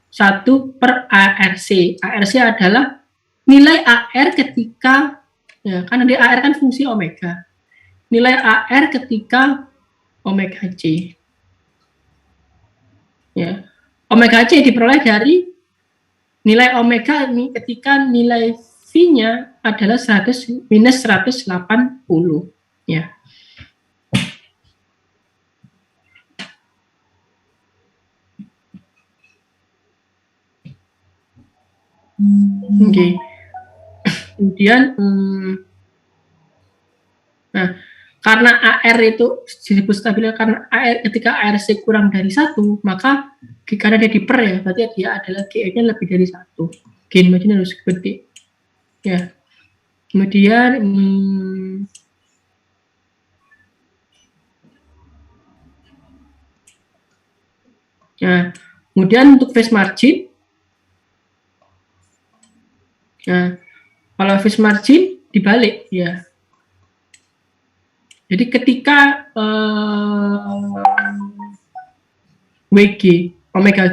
1 per ARC. ARC adalah nilai AR ketika, ya, kan di AR kan fungsi omega. Nilai AR ketika omega C. Ya, omega C diperoleh dari nilai omega ini ketika nilai V-nya adalah 100 minus 180 ya. Oke. Kemudian nah, karena AR itu disebut stabil karena AR ketika ARC kurang dari 1, maka karena dia diper ya, berarti dia adalah GM-nya lebih dari 1. Gain margin harus gede. Ya. Kemudian nah, kemudian untuk phase margin, nah, kalau phase margin dibalik ya. Jadi ketika WG, omega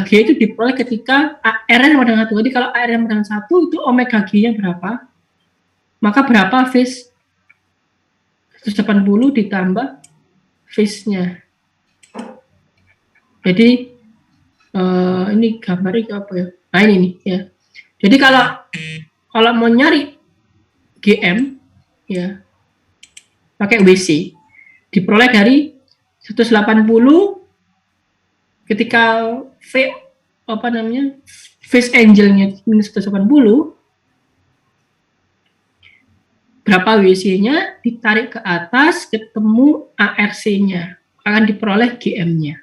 G itu diperoleh ketika AR sama dengan 1. Jadi kalau AR sama dengan 1 itu omega G-nya berapa? Maka berapa phase 180 ditambah phase-nya. Jadi ini gambarnya apa ya? Nah ini nih ya. Jadi kalau mau nyari GM ya pakai WC diperoleh dari 180 ketika phase angle-nya minus 180, berapa WC-nya ditarik ke atas, ketemu ARC-nya, akan diperoleh GM-nya.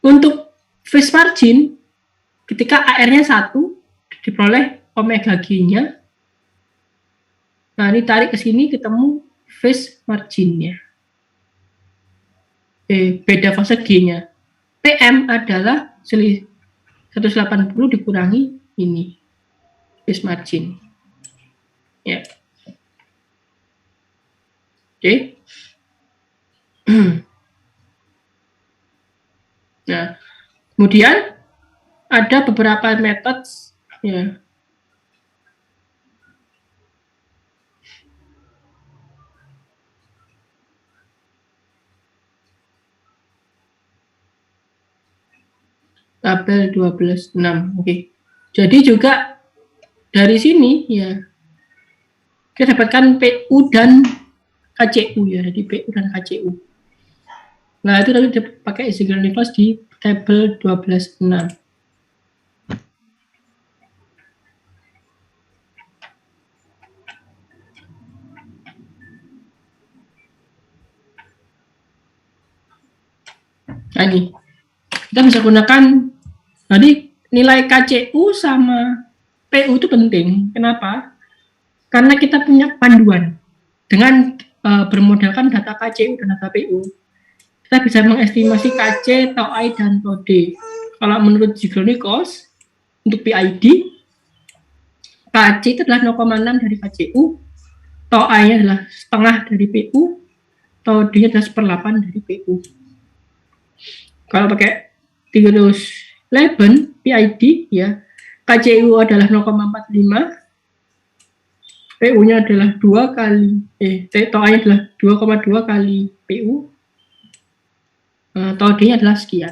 Untuk phase margin, ketika AR-nya 1, diperoleh omega G-nya. Nah, ini tarik ke sini ketemu phase margin-nya. Beda fase G-nya. PM adalah 180 dikurangi ini, phase margin. Ya. Oke. Nah, kemudian ada beberapa metode ya. Tabel 12.6. Oke. Jadi juga dari sini ya kita dapatkan PU dan KCU ya, jadi PU dan KCU. Nah, itu tadi dipakai integral inverse di tabel 12.6. Nah, ini kita bisa gunakan tadi nilai KCU sama PU itu penting. Kenapa? Karena kita punya panduan dengan bermodalkan data KCU dan data PU. Kita bisa mengestimasi KC, tau I, dan tau D. Kalau menurut Zigro-Nichols untuk PID, KC itu adalah 0,6 dari KCU, tau I-nya adalah setengah dari PU, tau D-nya adalah 1/8 dari PU. Kalau pakai Tirus Leben PID ya, KCU adalah 0,45, PU-nya adalah 2 kali tau I-nya adalah 2,2 kali PU, tau D-nya adalah sekian.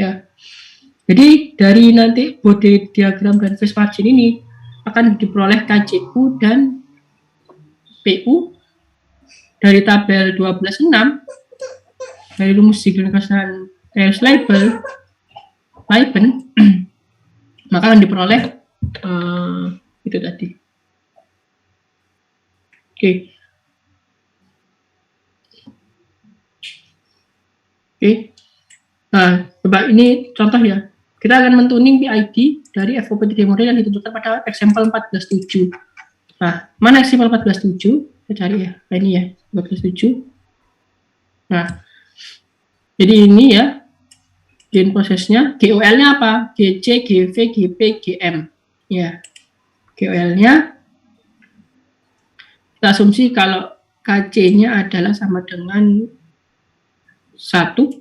Ya. Jadi dari nanti body diagram dan phase margin ini akan diperoleh KCU dan PU dari tabel 12.6 dari rumus Zigro-Nichols dan Leben maka akan diperoleh itu tadi. Oke. Nah, coba ini contoh ya. Kita akan mentuning PID dari FOP3 model yang ditentukan pada example 14.7. Nah, mana example 14.7? Kita cari ya. Nah, ini ya, 14.7. Nah, jadi ini ya, gain prosesnya, GOL-nya apa? GC, GV, GP, GM. Ya, GOL-nya, kita asumsi kalau KC-nya adalah sama dengan 1.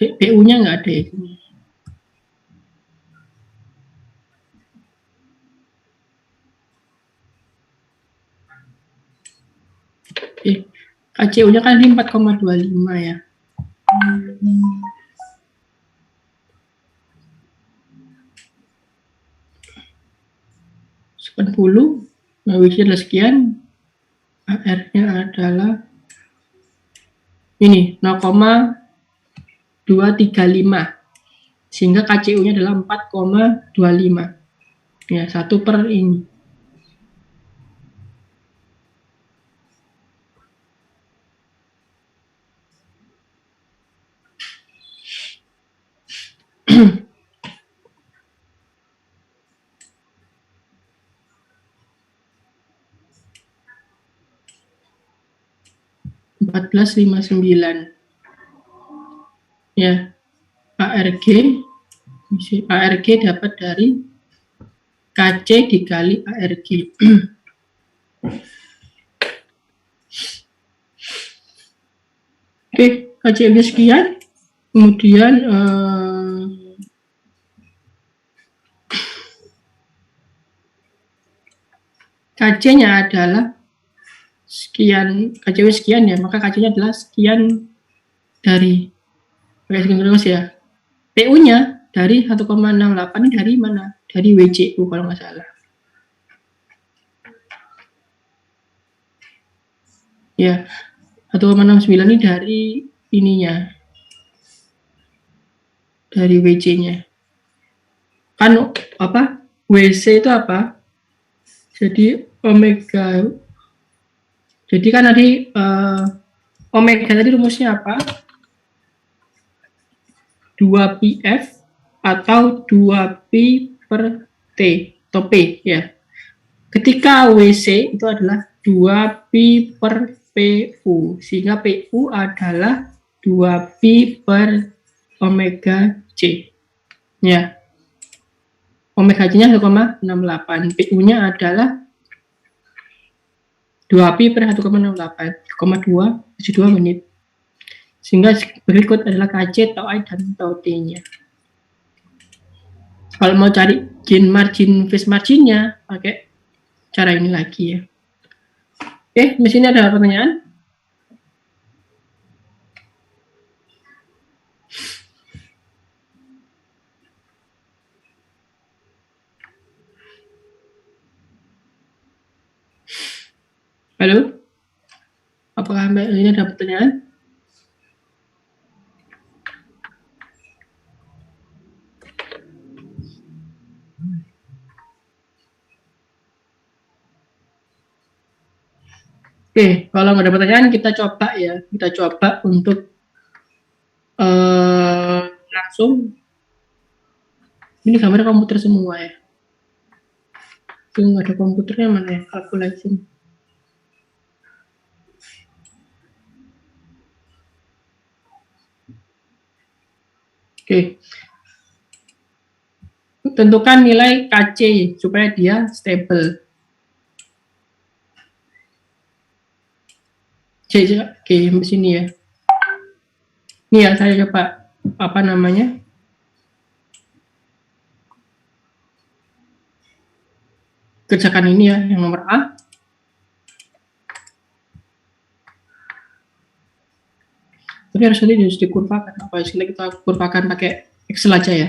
PU-nya nggak ada ya. KCU-nya kan 4,25 ya. Sepuluh, nah WC adalah sekian, AR-nya adalah ini 0,235, sehingga KCU-nya adalah 4,25. Ya, 1 per ini. $14.59 ya. ARG dapat dari KC dikali ARG. Oke, KC-nya sekian. Kemudian KC-nya adalah sekian, KCW sekian ya, maka KC-nya adalah sekian dari pakai sinkronus ya. PU-nya dari 1,68 ini dari mana? Dari WCU kalau nggak salah. Ya, 1,69 ini dari ininya. Dari WC-nya. Kan apa? WC itu apa? Jadi omega. Jadi kan tadi omega tadi rumusnya apa? 2PF atau 2P per T atau P ya. Ketika WC itu adalah 2P per PU, sehingga PU adalah 2P per omega C. Ya. Omega C-nya 1,68, PU-nya adalah 2Pi per 1,68, 2,72 menit. Sehingga berikut adalah KC, tau I, dan tau T-nya. Kalau mau cari gain margin, phase margin-nya, pakai cara ini lagi ya. Oke, di sini ada pertanyaan? Halo? Apakah ini ada pertanyaan? Oke, kalau nggak ada pertanyaan, kita coba ya. Kita coba untuk langsung. Ini gambar komputer semua ya. Itu nggak ada komputernya mana ya? Calculation. Oke. Tentukan nilai KC supaya dia stable. Oke, di sini ya. Ini ya, saya coba apa namanya? Kerjakan ini ya, yang nomor A. Tapi harusnya harus dikurvakan. Apa sini kita kurvakan pakai Excel aja ya.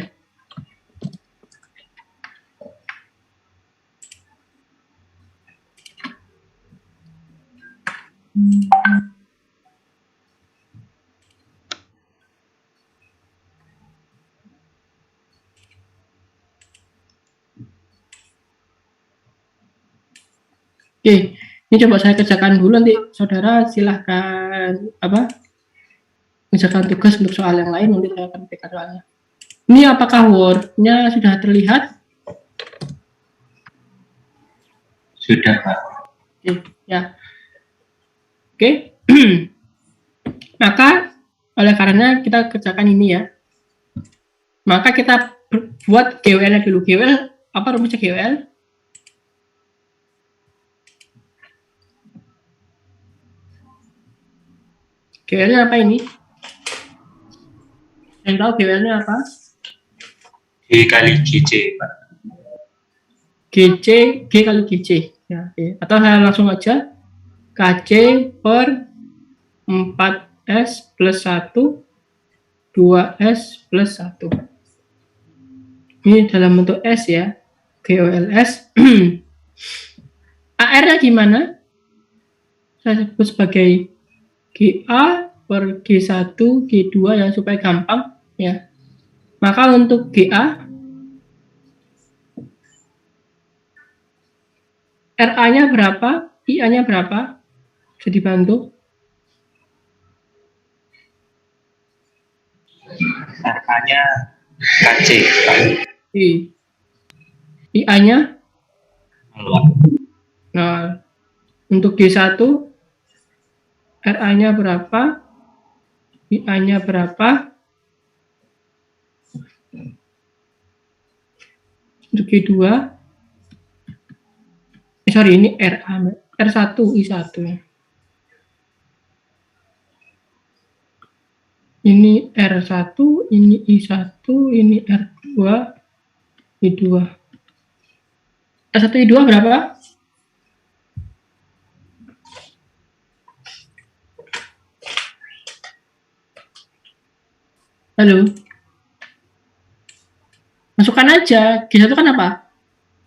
Oke, ini coba saya kerjakan dulu, nanti saudara silahkan apa mengerjakan tugas untuk soal yang lain, nanti saya akan berikan soalnya. Ini apakah Word-nya sudah terlihat? Sudah, Pak. Oke, ya. Oke. Maka oleh karena kita kerjakan ini ya, maka kita buat GWL-nya dulu. GWL, apa rumusnya GWL? GWL-nya apa ini? Yang tahu GWL-nya apa? G kali GC, Pak. GC, G kali GC. Ya, okay. Atau saya langsung aja. KC per 4S plus 1, 2S plus 1. Ini dalam bentuk S ya. GOLS. AR-nya gimana? Saya sebut sebagai GA per G1, G2 ya, supaya gampang ya. Maka untuk GA, RA-nya berapa? IA-nya berapa? Bisa dibantu? RA-nya KC, Pak. IA-nya? Nol. Nah, untuk G1, RA-nya berapa? IA-nya berapa? Untuk G2, sorry, ini RA, R1, I1 ya. Ini R1, ini I1, ini R2, I2. R1, I2 berapa? Halo. Masukkan aja. G1 kan apa?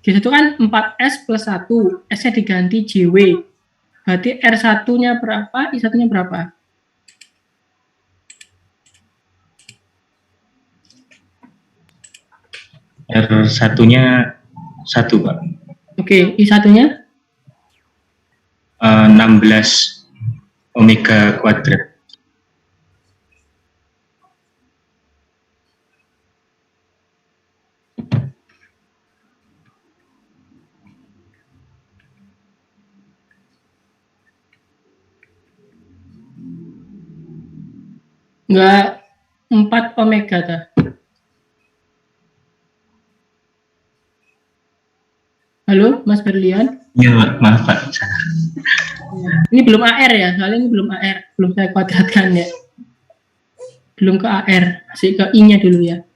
G1 kan 4S plus 1. S-nya diganti JW. Berarti R1-nya berapa? I1-nya berapa? R1-nya 1, Pak. Oke, I1-nya? 16 omega kuadrat. Enggak 4 omega dah. Halo, Mas Berlian? Iya, Pak. Maaf, Pak. Salah. Ini belum AR ya, soalnya ini belum AR, belum saya kuadratkan ya. Belum ke AR, masih ke I-nya dulu ya.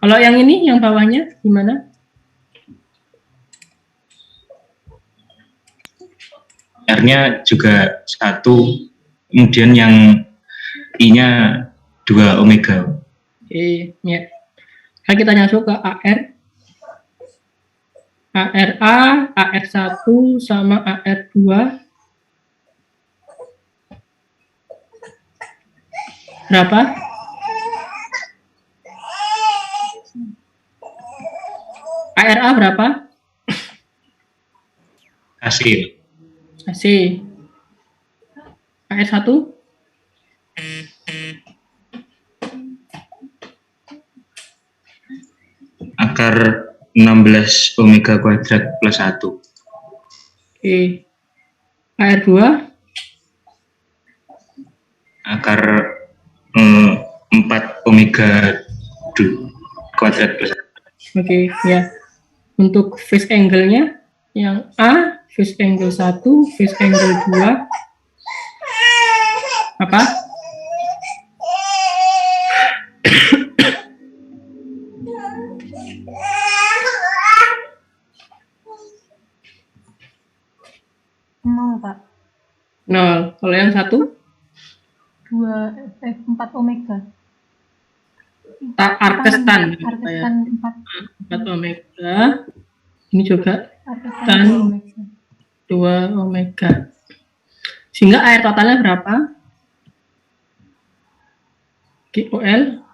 Kalau yang ini, yang bawahnya gimana? R-nya juga 1, kemudian yang I-nya 2 omega. Oke, ya. Sekarang kita masuk ke AR. ARA, AR1 sama AR2. Berapa? ARA berapa? Hasil. AC. AR1? Akar 16 omega kuadrat plus 1. Oke. AR2? Akar 4 omega kuadrat plus 1. Oke, ya. Untuk phase angle-nya, yang A, phase angle 1, phase angle 2. Apa? Nol, Pak. 0. Kalau yang 1? 4 omega. Arkestan. Arkestan 4 omega. Ini juga Arkestan tan 2 omega. 2 omega. Sehingga air totalnya berapa? GOL.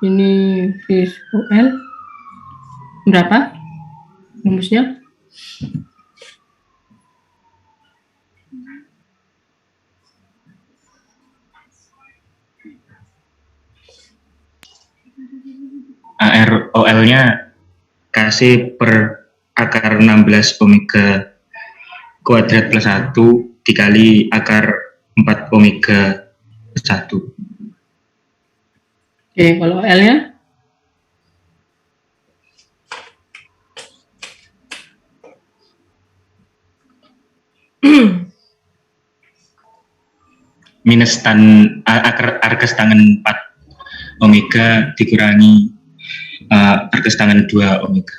Ini phase OL. Berapa? Rumusnya? AROL-nya kasih per akar 16 omega kuadrat plus 1 dikali akar 4 omega plus 1. Oke, kalau L-nya? Minus arkes tangan 4 omega dikurangi arkes tangan 2 omega.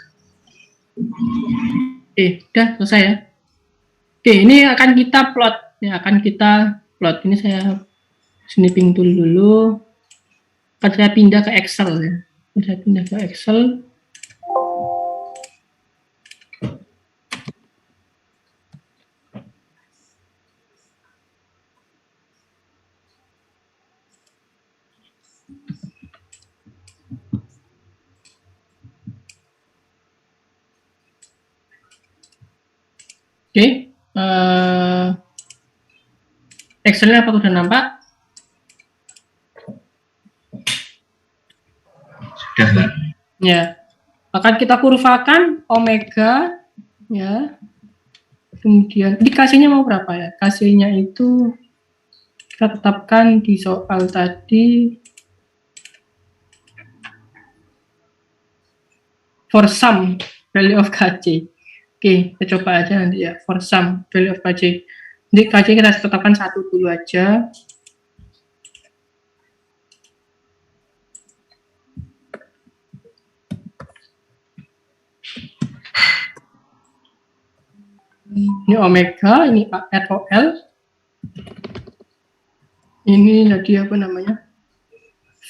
Udah selesai ya. Oke, ini akan kita plot. Ya, akan kita plot. Ini saya snipping tool dulu. Akan saya pindah ke Excel ya. Saya pindah ke Excel. Oke, Excel-nya apa sudah nampak? Sudah, Pak. Ya, akan kita kurvakan omega, ya. Kemudian dikasihnya mau berapa ya? Kasihnya itu kita tetapkan di soal tadi for some value of KC. Oke, kita coba aja nanti ya, for some value of KC. Jadi KC kita tetapkan 1 dulu aja. Ini omega, ini ROL. Ini tadi apa namanya?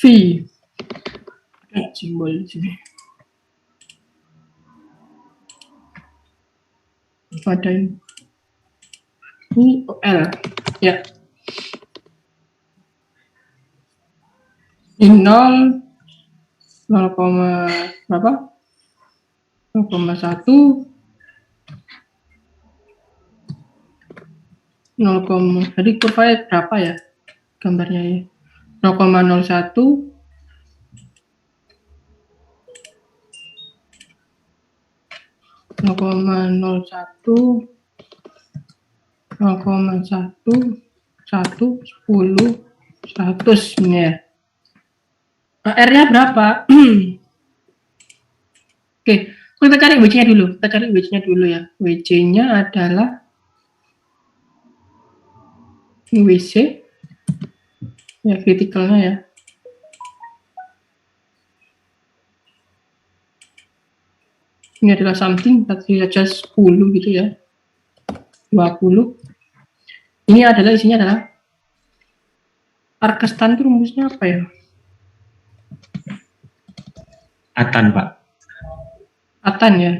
Ada simbol di sini. Ada ini. Ini L. Ya. Ini 0 berapa? 0,1 jadi kurvanya berapa ya gambarnya ya? 0,01 0,01 0,1 1 10 100 ini ya. R-nya berapa? Oke, kita cari WC-nya dulu. Kita cari WC-nya dulu ya. WC-nya adalah ini WC ya, kritikalnya ya. Ini adalah something tadi saja 10 gitu ya. 20. Ini adalah isinya adalah Arkestan itu rumusnya apa ya? Atan, Pak. Atan ya.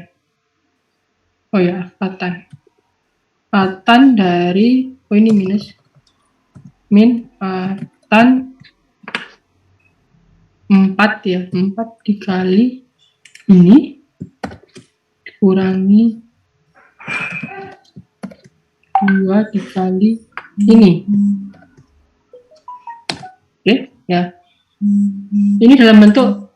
Oh ya, Atan. Atan dari ini minus min Atan 4 ya. 4 dikali ini kurangi 2 dikali ini. Oke, ya. Ini dalam bentuk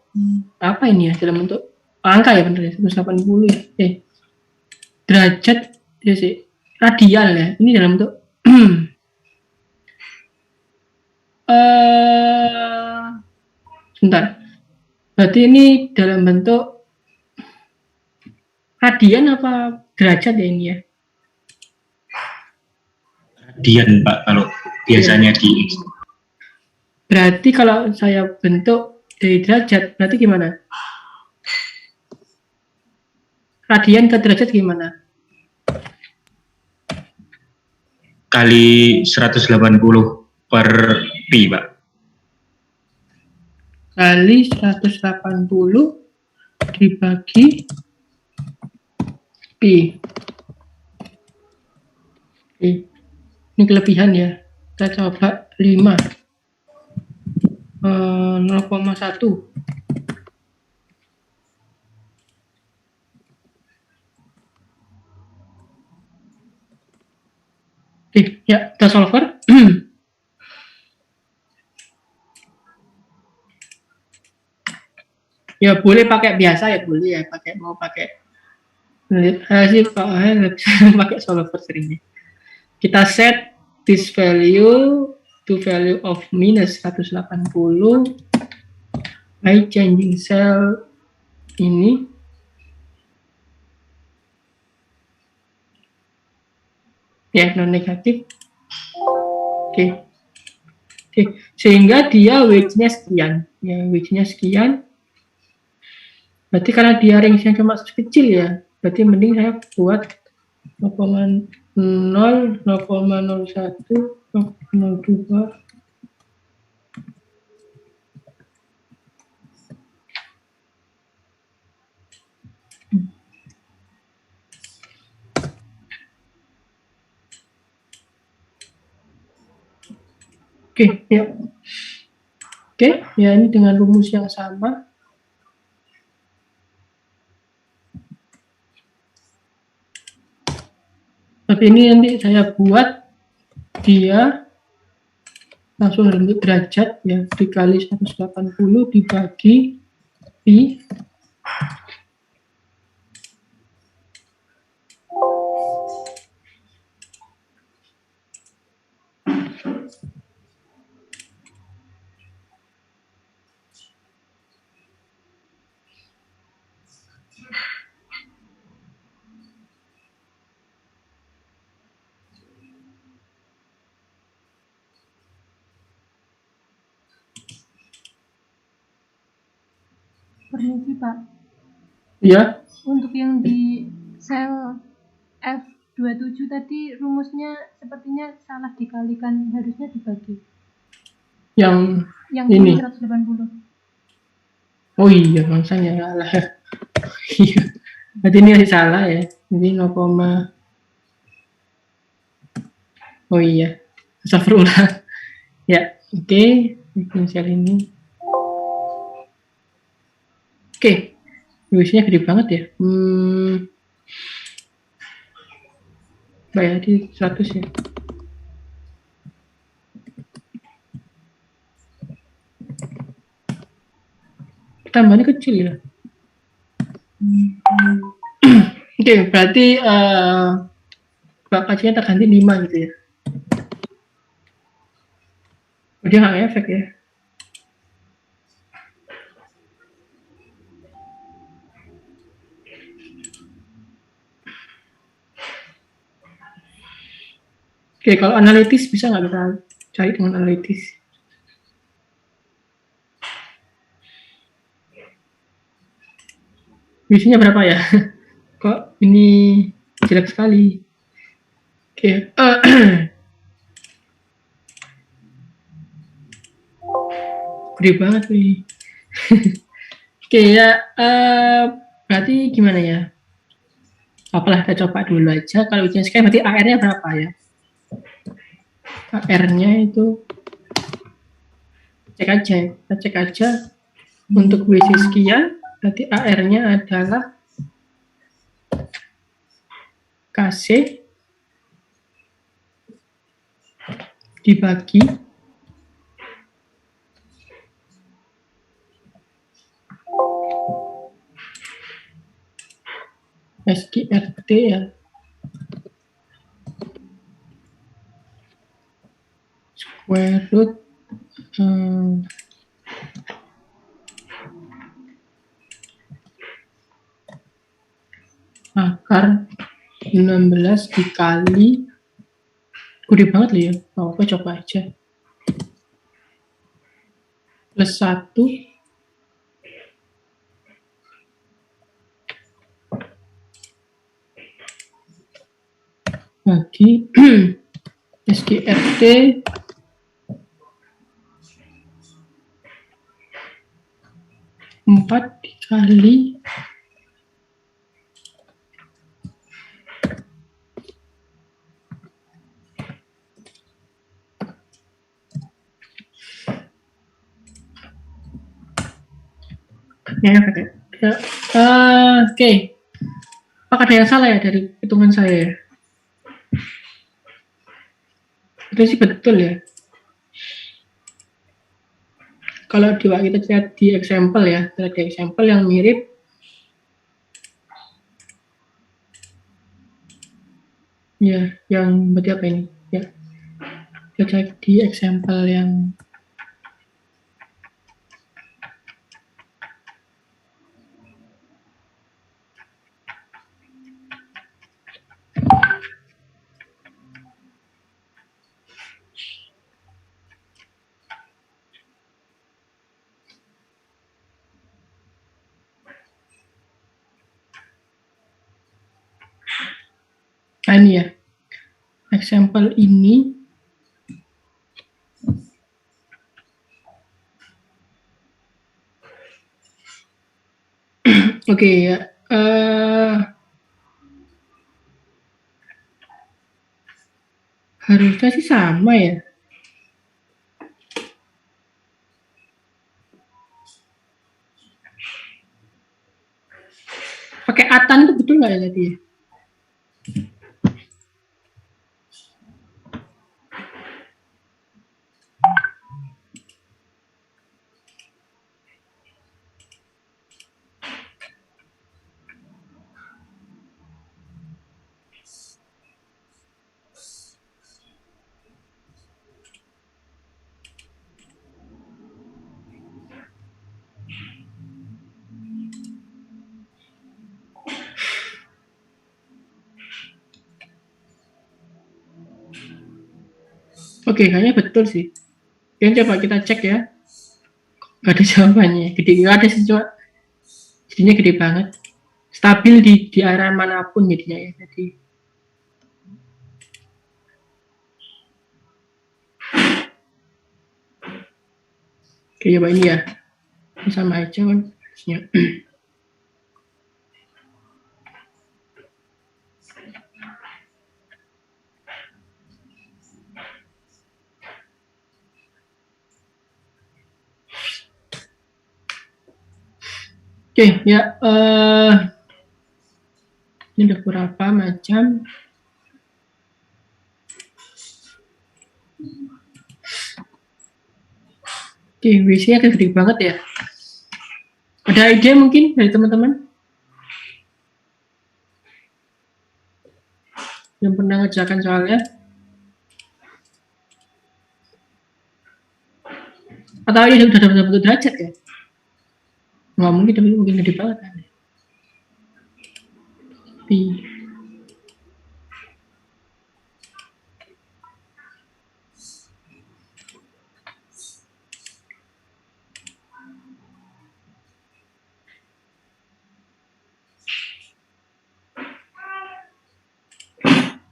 apa ini ya? Dalam bentuk angka ya, bener ya, 180 ya. Derajat ya sih. Radial ya. Ini dalam bentuk sebentar. Berarti ini dalam bentuk radian apa derajat ya ini ya? Radian, Pak, kalau biasanya di Berarti kalau saya bentuk dari derajat, berarti gimana? Radian ke derajat gimana? kali 180 per pi, Pak. Kali 180 dibagi pi. Oke. Ini kelebihan ya. Kita coba 5. 0,1. Oke, ya, kita solver. Ya boleh pakai biasa ya, boleh ya, mau pakai sih pakai solver seringnya. Kita set this value to value of minus 180 by changing cell ini ya, non negatif. Oke. Sehingga dia weight-nya sekian ya, weight-nya sekian. Berarti karena dia range-nya cuma kecil ya, berarti mending saya buat 0,0, 0,01, 0,02. Oke, ya. Oke, ya ini dengan rumus yang sama. Tapi ini nanti saya buat dia langsung dalam bentuk derajat ya, dikali 180 dibagi pi. Permisi Pak, Ya, untuk yang di sel F27 tadi rumusnya sepertinya salah dikalikan, harusnya dibagi. yang Yang Ini. 180. Oh iya, bangsanya salah. Iya. Berarti ini masih salah ya. Ini 0, oh iya. Astagfirullah. Ya, oke. Inisial ini. Oke. Biasanya gede banget ya. Bayar di 100 ya. Tambahnya kecil ya. Oke, berarti bakatnya terganti 5 gitu ya. Oh, dia nggak efek ya. Oke, kalau analitis bisa nggak kita cari dengan analitis? Biasanya berapa ya? Kok ini jelek sekali? Oke, gede banget nih. Oke ya, berarti gimana ya? Apalah kita coba dulu aja. Kalau ujian sekian berarti AR-nya berapa ya? AR-nya itu cek aja, kita cek aja untuk WC sekian. Berarti AR-nya adalah KC dibagi SQRT ya. Square root akar 16 dikali gede banget loh ya. Oh, apa coba aja. Plus 1 bagi SQRT empat dikali ya, oke. Apakah ada yang salah ya dari hitungan saya ya? Itu sih betul ya. Kalau kita lihat di example ya, kita lihat di example yang mirip ya, yang berarti apa ini ya, kita cek di example yang ini ya, example ini oke ya, harusnya sih sama ya. Pakai atan itu betul nggak ya tadi ya? Oke, kayaknya betul sih. Yang coba kita cek ya. Gak ada jawabannya. Gede, gak ada sih, cuma jadinya gede banget. Stabil di area manapun jadinya ya. Jadi Oke, coba ini ya. Ini sama aja kan. Harusnya. Oke, ya. Ini ada beberapa macam. Oke, WC-nya gede banget ya. Ada ide mungkin dari teman-teman yang pernah ngerjakan soalnya? Atau ini udah dapat satu derajat ya? Nggak mungkin, tapi mungkin gede banget kan. Tapi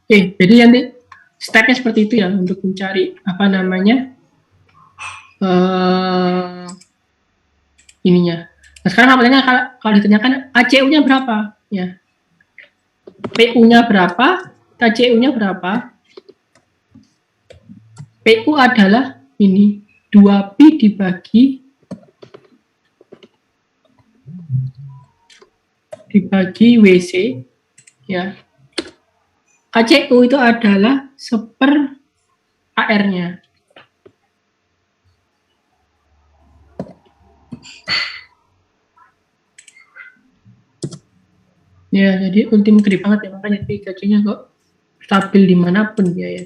oke, jadi nanti stepnya seperti itu ya untuk mencari apa namanya ininya. Nah sekarang apanya kalau ditanyakan ACU-nya berapa ya, PU-nya berapa, KCU-nya berapa? PU adalah ini 2Pi dibagi WC ya. KCU itu adalah 1/AR-nya. Ya, jadi ultim gede banget ya, makanya KC-nya kok stabil dimanapun dia ya.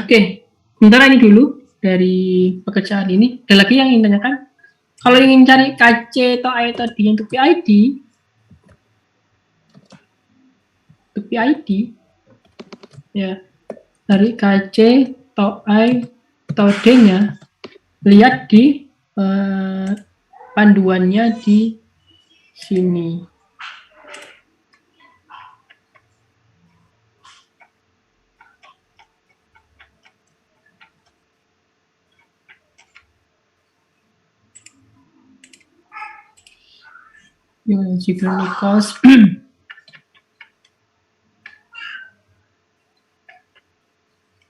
Oke, sementara ini dulu dari pekerjaan ini. Ada lagi yang ingin tanyakan? Kalau ingin cari KC atau I tadi untuk PID ya, dari KC atau I atau D-nya lihat di panduannya di sini. Jika cost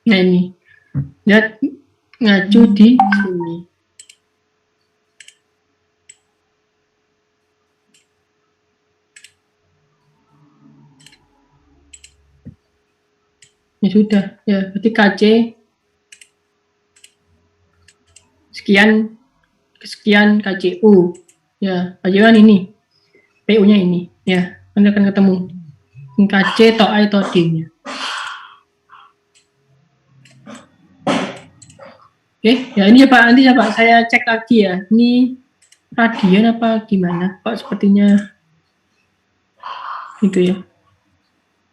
nah ini lihat ngacu di sini. Ya sudah ya, berarti KC sekian KCU ya, KCU kan ini, PU-nya ini ya, nanti akan ketemu KC atau I atau D-nya. Oke, ya ini ya Pak, nanti ya Pak, saya cek lagi ya. Ini radian apa gimana? Kok sepertinya gitu ya.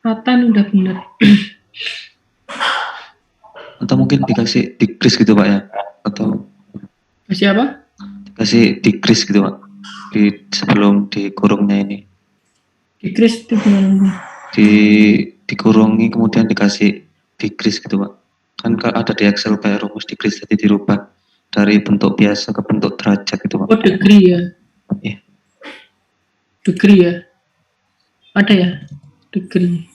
Ratan udah bener. Atau mungkin dikasih decrease gitu Pak ya? Atau Masih apa? dikasih decrease gitu Pak? Sebelum dikurungnya ini. Decrease itu gimana? Dikurungi kemudian dikasih decrease gitu Pak. Kan ada di Excel kayak rumus decrease, jadi dirubah dari bentuk biasa ke bentuk derajat gitu Pak. Oh, degree ya? Iya. Degree ya? Ada ya? Degree.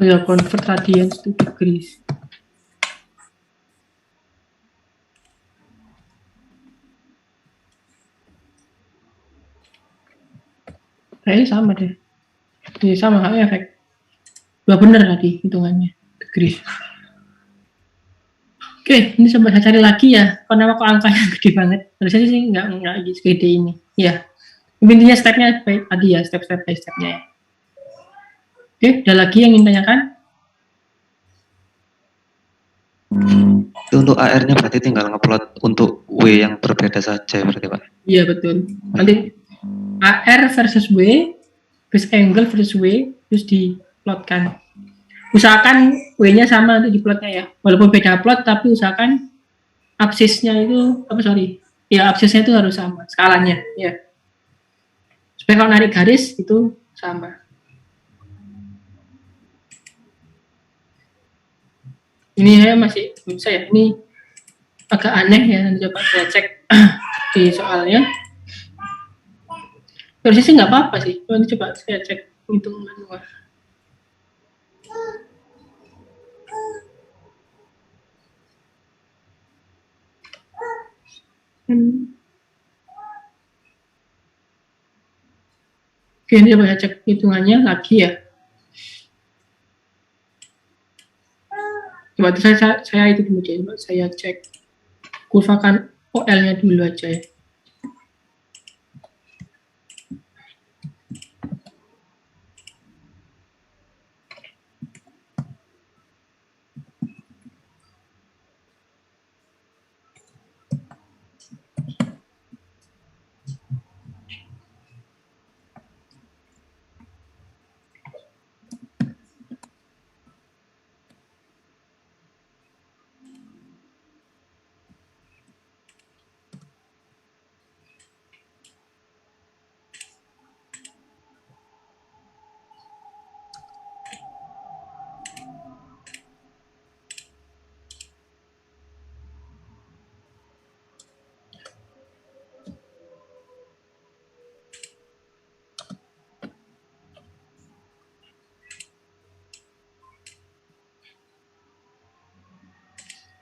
Oh ya, convert radians to degrees. Kayaknya sama deh. Ini sama kayak efek. Dua bener tadi hitungannya. Degrees. Oke, ini coba saya cari lagi ya. Kenapa kok angkanya gede banget? Harusnya sih nggak segede ini. Ya, intinya stepnya tadi ya, step by stepnya ya. Oke, ada lagi yang ingin tanyakan? Untuk AR-nya berarti tinggal ngupload untuk W yang berbeda saja berarti Pak? Iya betul. Nanti AR versus W, base angle versus W, terus diplotkan. Usahakan W-nya sama nanti diplotnya ya. Walaupun beda plot, tapi usahakan absisnya itu, absisnya itu harus sama, skalanya ya. Supaya kalau narik garis itu sama. Ini saya masih bisa ya. Ini agak aneh ya. Nanti coba saya cek di soalnya. Harusnya sih nggak apa-apa sih. Nanti coba saya cek hitung manual. Oke, ini coba saya cek hitungannya lagi ya. Coba saya itu dulu aja. Coba saya cek kurvakan OL-nya dulu aja ya.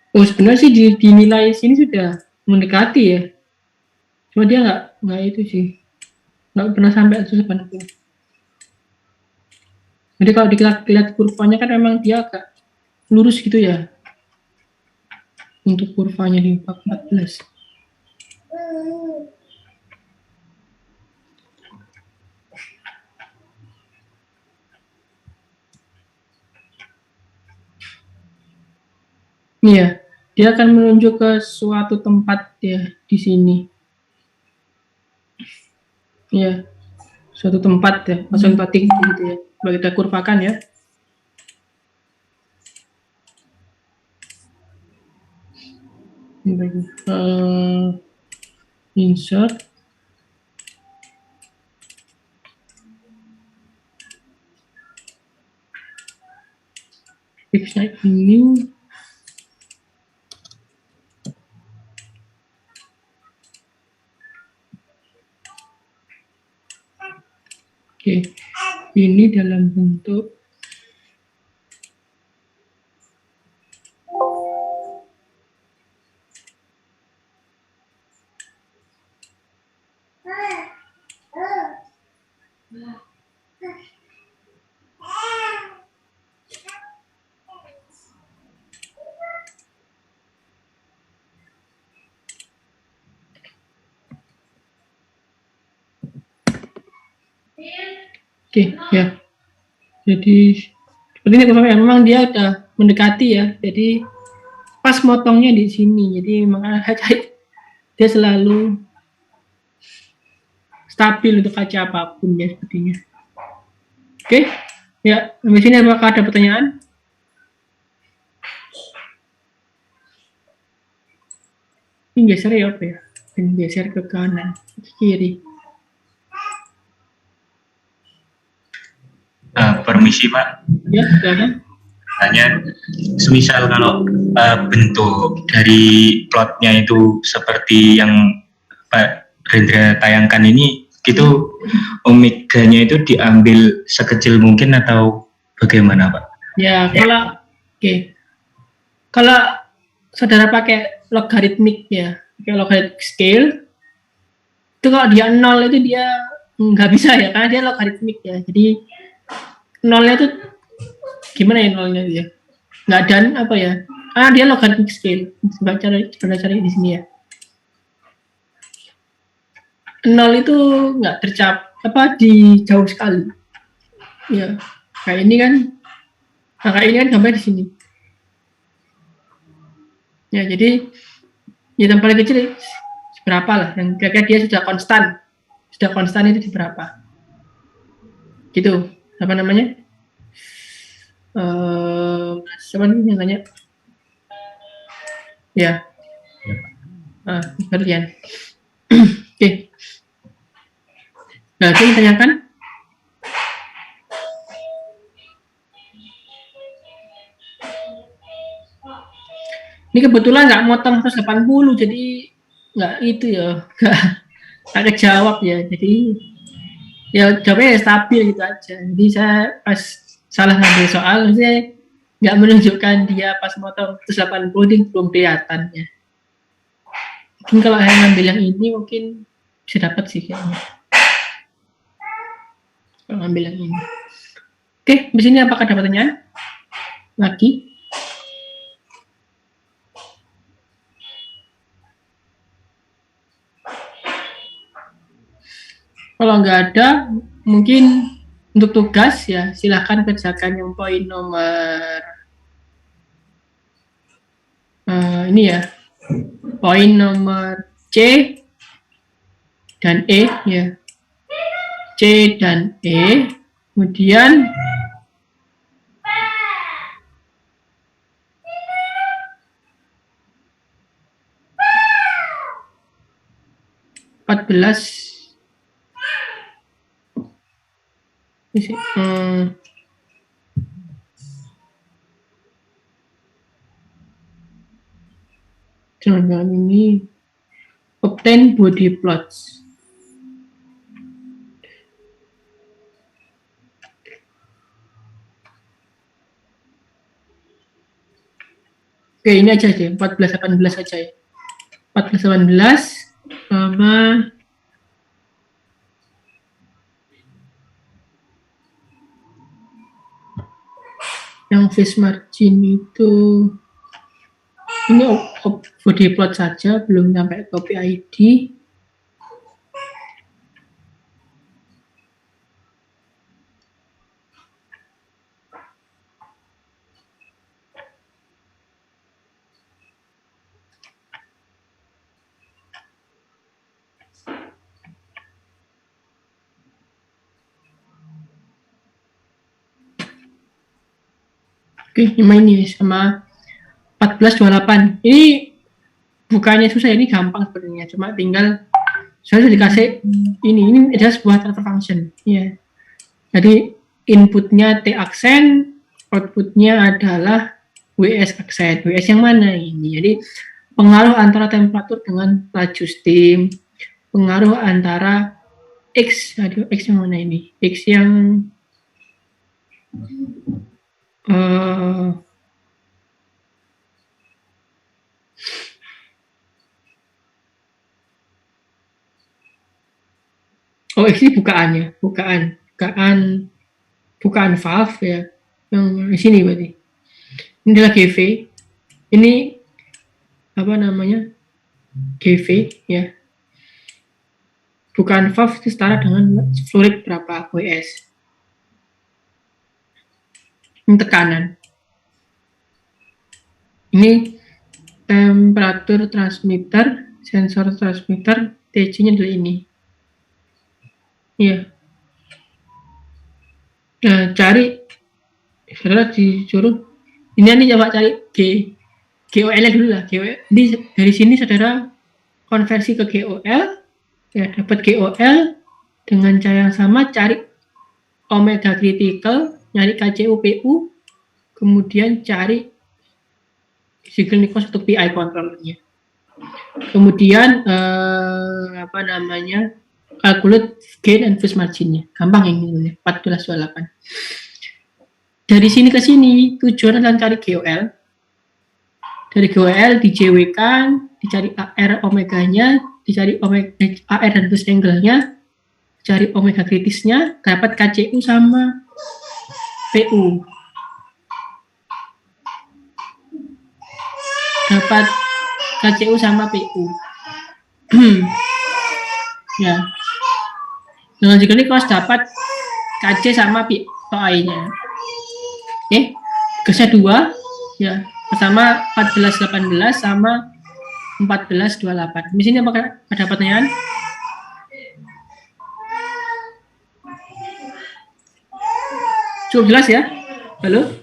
Oh, sebenarnya sih dinilai sini sudah mendekati ya. Cuma dia nggak itu sih, nggak pernah sampai 180. Jadi kalau dilihat kurvanya kan memang dia agak lurus gitu ya untuk kurvanya di 14. Iya, dia akan menunjuk ke suatu tempat ya di sini. Iya, suatu tempat ya, pasang tempat tinggi gitu ya. Kalau kita kurvakan ya. Insert. Fixnya ini. Oke, ini dalam bentuk oke ya. Jadi seperti ini ya, memang dia udah mendekati ya. Jadi pas motongnya di sini. Jadi makanya dia selalu stabil untuk kaca apapun ya sepertinya. Oke, ya sampai sini apakah ada pertanyaan? Ini geser ya apa ya? Ini geser ke kanan, ke kiri. Permisi Pak, Ya, silakan. hanya semisal kalau bentuk dari plotnya itu seperti yang Pak Rendra tayangkan ini, itu omeganya itu diambil sekecil mungkin atau bagaimana Pak? Ya, kalau saudara pakai logaritmik ya, pakai logaritmic scale, itu kalau dia 0 itu dia nggak bisa ya, karena dia logaritmik ya. Jadi nolnya tuh gimana ya nolnya dia? Nggak ada apa ya? Karena dia logaritmic scale. Coba cari di sini ya. 0 itu nggak di jauh sekali. Ya, kayak ini kan. Nah, kayak ini kan gambar di sini. Ya, jadi ya yang paling kecil berapa lah? Yang kira-kira dia sudah konstan itu di berapa? Gitu. Apa namanya? Siapa nih yang tanya? Ya. Kalian. Oke. Nah, itu tanyakan. Ini kebetulan nggak motong 180, jadi nggak itu ya, nggak kejawab ya. Jadi ya jawabnya ya stabil gitu aja. Jadi saya pas salah ngambil soal, saya nggak menunjukkan dia pas motong 180 ini belum kelihatan ya. Mungkin kalau saya ngambil yang ini mungkin bisa dapat sih kayaknya. Kalau ngambil yang ini. Oke, di sini apakah ada pertanyaan? Lagi? Kalau nggak ada, mungkin untuk tugas ya silahkan kerjakan yang poin nomor ini ya, poin nomor C dan E ya, C dan E, kemudian dengan ini obtain body plots. Oke, ini aja deh, 14-18 aja ya. 14-18 sama yang face margin itu ini body plot saja, belum sampai copy ID. Oke, ini sama 14-28. Ini bukannya susah, ini gampang sebenarnya. Cuma tinggal saya sudah dikasih ini adalah sebuah transfer function. Ya. Jadi inputnya T aksen, outputnya adalah WS aksen. WS yang mana ini? Jadi pengaruh antara temperatur dengan laju steam, pengaruh antara X, aduh, X yang mana ini? X yang oh, ini bukaannya, bukaan valve ya, yang di sini berarti. Ini adalah GV, ini apa namanya, GV ya. Bukaan valve itu setara dengan fluid berapa WS. Ini tekanan. Ini temperatur transmitter, sensor transmitter, TC-nya adalah ini. Iya. Nah, cari, saudara disuruh, ini coba cari GOL dulu lah. GOL. Jadi dari sini saudara konversi ke GOL, ya dapat GOL dengan cara yang sama, cari omega critical, nyari KCU PU, kemudian cari Ziegler-Nichols untuk PI controllernya. Kemudian apa namanya, calculate gain and phase marginnya. Gampang ini, 14-28. Dari sini ke sini tujuan adalah cari GOL. Dari GOL di JW kan, dicari AR omeganya, dicari omega AR dan phase angle-nya, cari omega kritisnya, dapat KCU sama PU. Dapat KCU sama PU. Ya. Dengan jika ini kos dapat KC sama PI-nya. Oke. Gasnya 2 ya. Pertama 14-18 sama 14-28. Di sini apakah ada pertanyaan? Cukup jelas ya? Halo?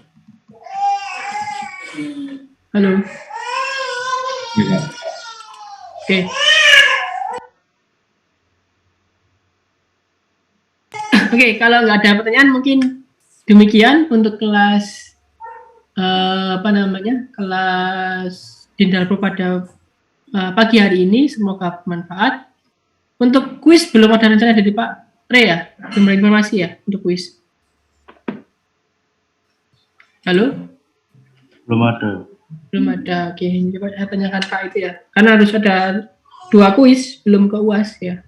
Halo? Oke. Oke, kalau nggak ada pertanyaan mungkin demikian untuk kelas apa namanya, kelas Dinda pada pagi hari ini. Semoga bermanfaat. Untuk kuis belum ada rencana dari Pak Re ya? Belum ada informasi ya untuk kuis? Halo? Belum ada. Belum ada. Oke, coba saya tanyakan Pak itu ya. Karena harus ada 2 kuis, belum ke UAS ya.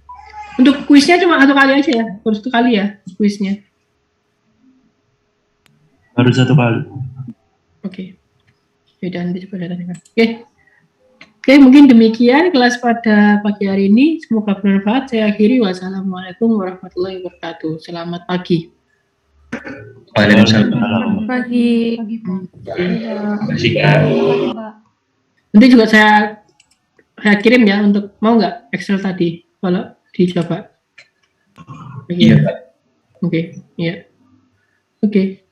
Untuk kuisnya cuma 1 kali aja ya? Baru 1 kali ya kuisnya? Baru 1 kali. Oke. Yaudah, nanti coba saya tanyakan. Oke, mungkin demikian kelas pada pagi hari ini. Semoga bermanfaat. Saya akhiri. Wassalamualaikum warahmatullahi wabarakatuh. Selamat pagi. Waalaikumsalam. Pagi. Pagi, Pak. Terima kasih, Kak. Pak. Nanti juga saya kirim ya untuk mau nggak Excel tadi kalau dicoba. Iya, Pak. Oke, iya. Oke.